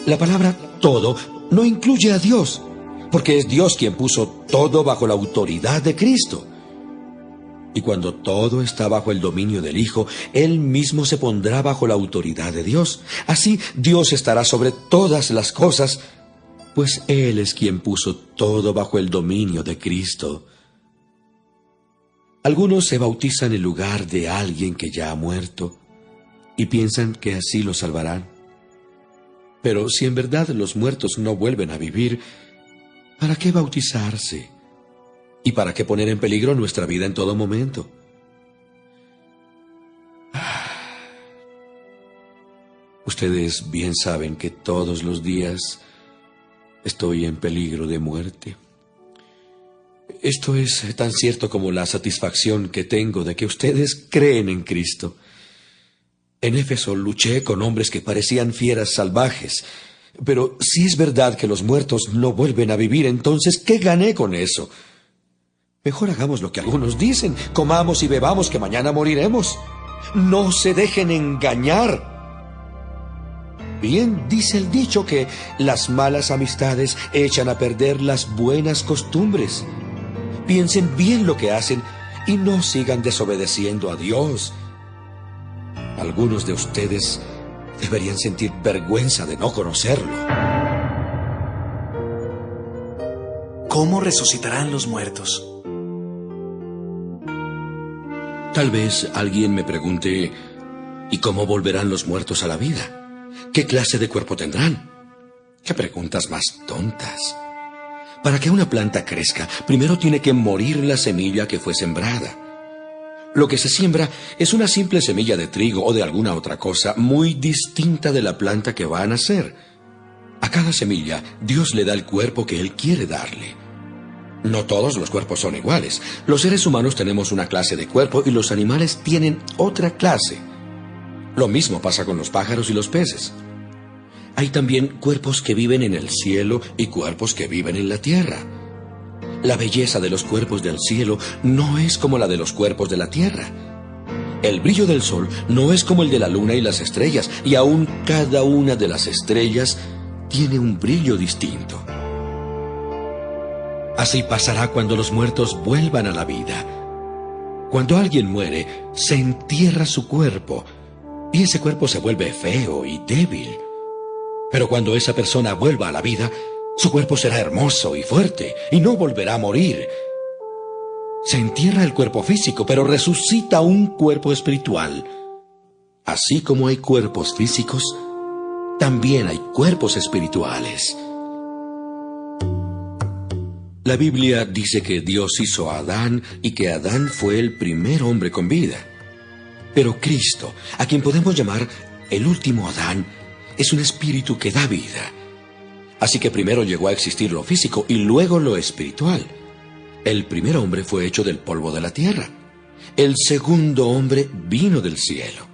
Speaker 2: la palabra todo no incluye a Dios, porque es Dios quien puso todo bajo la autoridad de Cristo. Y cuando todo está bajo el dominio del Hijo, Él mismo se pondrá bajo la autoridad de Dios. Así, Dios estará sobre todas las cosas, pues Él es quien puso todo bajo el dominio de Cristo. Algunos se bautizan en lugar de alguien que ya ha muerto y piensan que así lo salvarán. Pero si en verdad los muertos no vuelven a vivir, ¿para qué bautizarse? ¿Y para qué poner en peligro nuestra vida en todo momento? Ustedes bien saben que todos los días estoy en peligro de muerte. Esto es tan cierto como la satisfacción que tengo de que ustedes creen en Cristo. En Éfeso luché con hombres que parecían fieras salvajes. Pero si es verdad que los muertos no vuelven a vivir, entonces, ¿qué gané con eso? Mejor hagamos lo que algunos dicen, comamos y bebamos que mañana moriremos. No se dejen engañar. Bien dice el dicho que las malas amistades echan a perder las buenas costumbres. Piensen bien lo que hacen y no sigan desobedeciendo a Dios. Algunos de ustedes deberían sentir vergüenza de no conocerlo.
Speaker 1: ¿Cómo resucitarán los muertos?
Speaker 2: Tal vez alguien me pregunte, ¿y cómo volverán los muertos a la vida? ¿Qué clase de cuerpo tendrán? ¿Qué preguntas más tontas? Para que una planta crezca, primero tiene que morir la semilla que fue sembrada. Lo que se siembra es una simple semilla de trigo o de alguna otra cosa muy distinta de la planta que va a nacer. A cada semilla, Dios le da el cuerpo que Él quiere darle. No todos los cuerpos son iguales. Los seres humanos tenemos una clase de cuerpo y los animales tienen otra clase. Lo mismo pasa con los pájaros y los peces. Hay también cuerpos que viven en el cielo y cuerpos que viven en la tierra. La belleza de los cuerpos del cielo no es como la de los cuerpos de la tierra. El brillo del sol no es como el de la luna y las estrellas, y aún cada una de las estrellas tiene un brillo distinto. Así pasará cuando los muertos vuelvan a la vida. Cuando alguien muere, se entierra su cuerpo, y ese cuerpo se vuelve feo y débil. Pero cuando esa persona vuelva a la vida, su cuerpo será hermoso y fuerte, y no volverá a morir. Se entierra el cuerpo físico, pero resucita un cuerpo espiritual. Así como hay cuerpos físicos, también hay cuerpos espirituales. La Biblia dice que Dios hizo a Adán y que Adán fue el primer hombre con vida. Pero Cristo, a quien podemos llamar el último Adán, es un espíritu que da vida. Así que primero llegó a existir lo físico y luego lo espiritual. El primer hombre fue hecho del polvo de la tierra. El segundo hombre vino del cielo.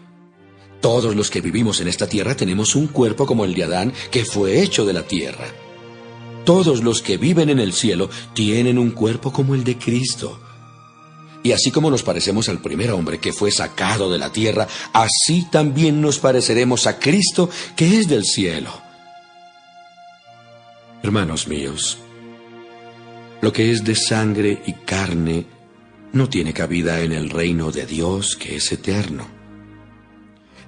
Speaker 2: Todos los que vivimos en esta tierra tenemos un cuerpo como el de Adán, que fue hecho de la tierra. Todos los que viven en el cielo tienen un cuerpo como el de Cristo. Y así como nos parecemos al primer hombre que fue sacado de la tierra, así también nos pareceremos a Cristo que es del cielo. Hermanos míos, lo que es de sangre y carne no tiene cabida en el reino de Dios que es eterno.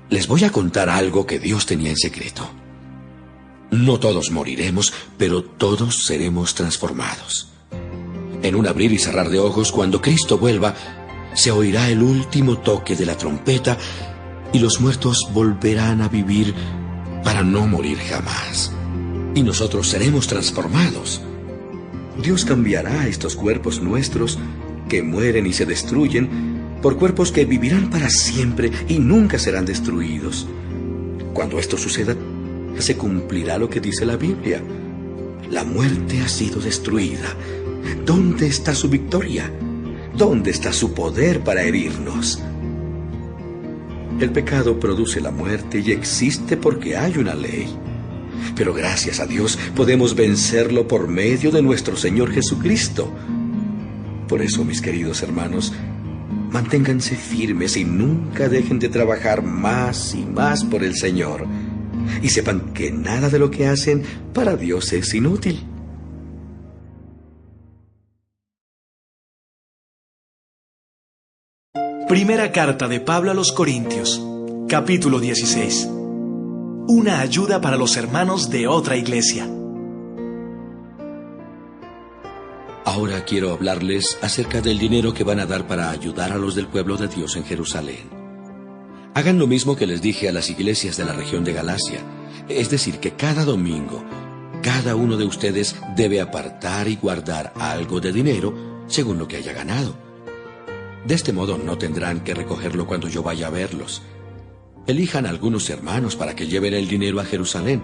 Speaker 2: Les voy a contar algo que Dios tenía en secreto. No todos moriremos, pero todos seremos transformados. En un abrir y cerrar de ojos, cuando Cristo vuelva, se oirá el último toque de la trompeta y los muertos volverán a vivir para no morir jamás. Y nosotros seremos transformados. Dios cambiará estos cuerpos nuestros que mueren y se destruyen por cuerpos que vivirán para siempre y nunca serán destruidos. Cuando esto suceda, se cumplirá lo que dice la Biblia. La muerte ha sido destruida. ¿Dónde está su victoria? ¿Dónde está su poder para herirnos? El pecado produce la muerte y existe porque hay una ley. Pero gracias a Dios podemos vencerlo por medio de nuestro Señor Jesucristo. Por eso, mis queridos hermanos, manténganse firmes y nunca dejen de trabajar más y más por el Señor. Y sepan que nada de lo que hacen para Dios es inútil.
Speaker 1: Primera carta de Pablo a los Corintios, capítulo 16. Una ayuda para los hermanos de otra iglesia.
Speaker 2: Ahora quiero hablarles acerca del dinero que van a dar para ayudar a los del pueblo de Dios en Jerusalén. Hagan lo mismo que les dije a las iglesias de la región de Galacia, es decir, que cada domingo, cada uno de ustedes debe apartar y guardar algo de dinero según lo que haya ganado. De este modo no tendrán que recogerlo cuando yo vaya a verlos. Elijan a algunos hermanos para que lleven el dinero a Jerusalén.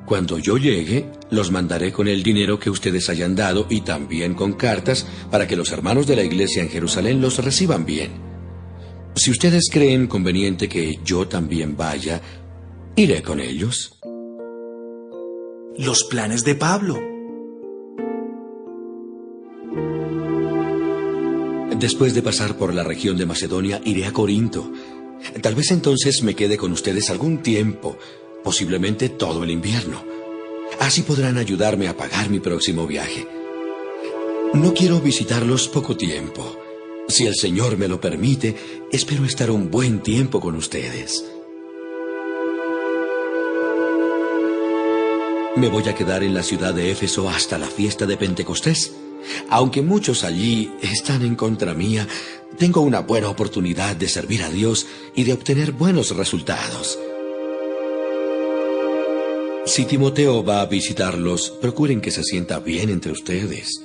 Speaker 2: Cuando yo llegue, los mandaré con el dinero que ustedes hayan dado y también con cartas para que los hermanos de la iglesia en Jerusalén los reciban bien. Si ustedes creen conveniente que yo también vaya, iré con ellos.
Speaker 1: Los planes de Pablo.
Speaker 2: Después de pasar por la región de Macedonia, iré a Corinto. Tal vez entonces me quede con ustedes algún tiempo, posiblemente todo el invierno. Así podrán ayudarme a pagar mi próximo viaje. No quiero visitarlos poco tiempo. Si el Señor me lo permite, espero estar un buen tiempo con ustedes. Me voy a quedar en la ciudad de Éfeso hasta la fiesta de Pentecostés. Aunque muchos allí están en contra mía, tengo una buena oportunidad de servir a Dios y de obtener buenos resultados. Si Timoteo va a visitarlos, procuren que se sienta bien entre ustedes.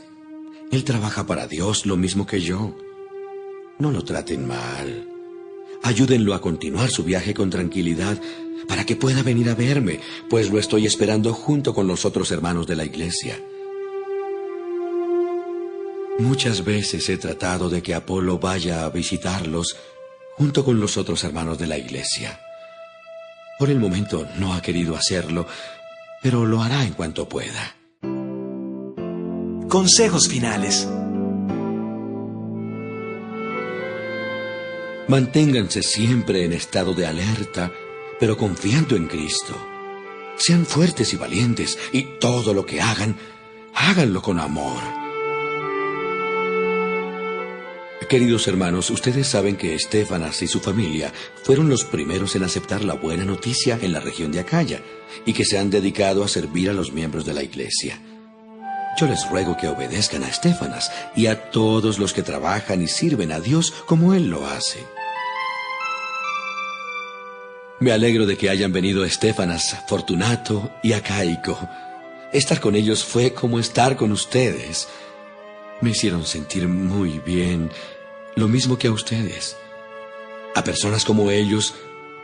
Speaker 2: Él trabaja para Dios lo mismo que yo. No lo traten mal. Ayúdenlo a continuar su viaje con tranquilidad, para que pueda venir a verme, pues lo estoy esperando junto con los otros hermanos de la iglesia. Muchas veces he tratado de que Apolo vaya a visitarlos junto con los otros hermanos de la iglesia. Por el momento no ha querido hacerlo, pero lo hará en cuanto pueda.
Speaker 1: Consejos finales.
Speaker 2: Manténganse siempre en estado de alerta, pero confiando en Cristo. Sean fuertes y valientes, y todo lo que hagan, háganlo con amor. Queridos hermanos, ustedes saben que Estéfanas y su familia fueron los primeros en aceptar la buena noticia en la región de Acaya, y que se han dedicado a servir a los miembros de la iglesia. Yo les ruego que obedezcan a Estéfanas y a todos los que trabajan y sirven a Dios como Él lo hace. Me alegro de que hayan venido Estéfanas, Fortunato y Acaico. Estar con ellos fue como estar con ustedes. Me hicieron sentir muy bien, lo mismo que a ustedes. A personas como ellos,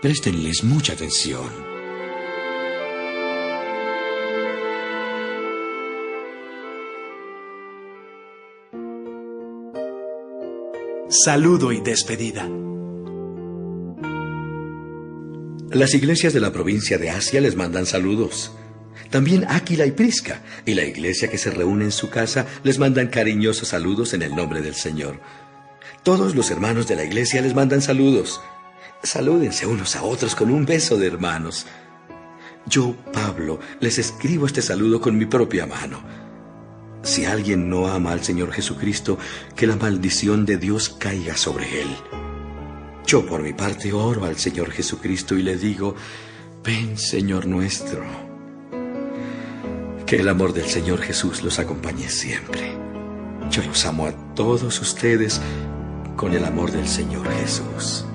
Speaker 2: préstenles mucha atención.
Speaker 1: Saludo y despedida.
Speaker 2: Las iglesias de la provincia de Asia les mandan saludos. También Áquila y Prisca, y la iglesia que se reúne en su casa, les mandan cariñosos saludos en el nombre del Señor. Todos los hermanos de la iglesia les mandan saludos. Salúdense unos a otros con un beso de hermanos. Yo, Pablo, les escribo este saludo con mi propia mano. Si alguien no ama al Señor Jesucristo, que la maldición de Dios caiga sobre él. Yo, por mi parte, oro al Señor Jesucristo y le digo: ven, Señor nuestro. Que el amor del Señor Jesús los acompañe siempre. Yo los amo a todos ustedes con el amor del Señor Jesús.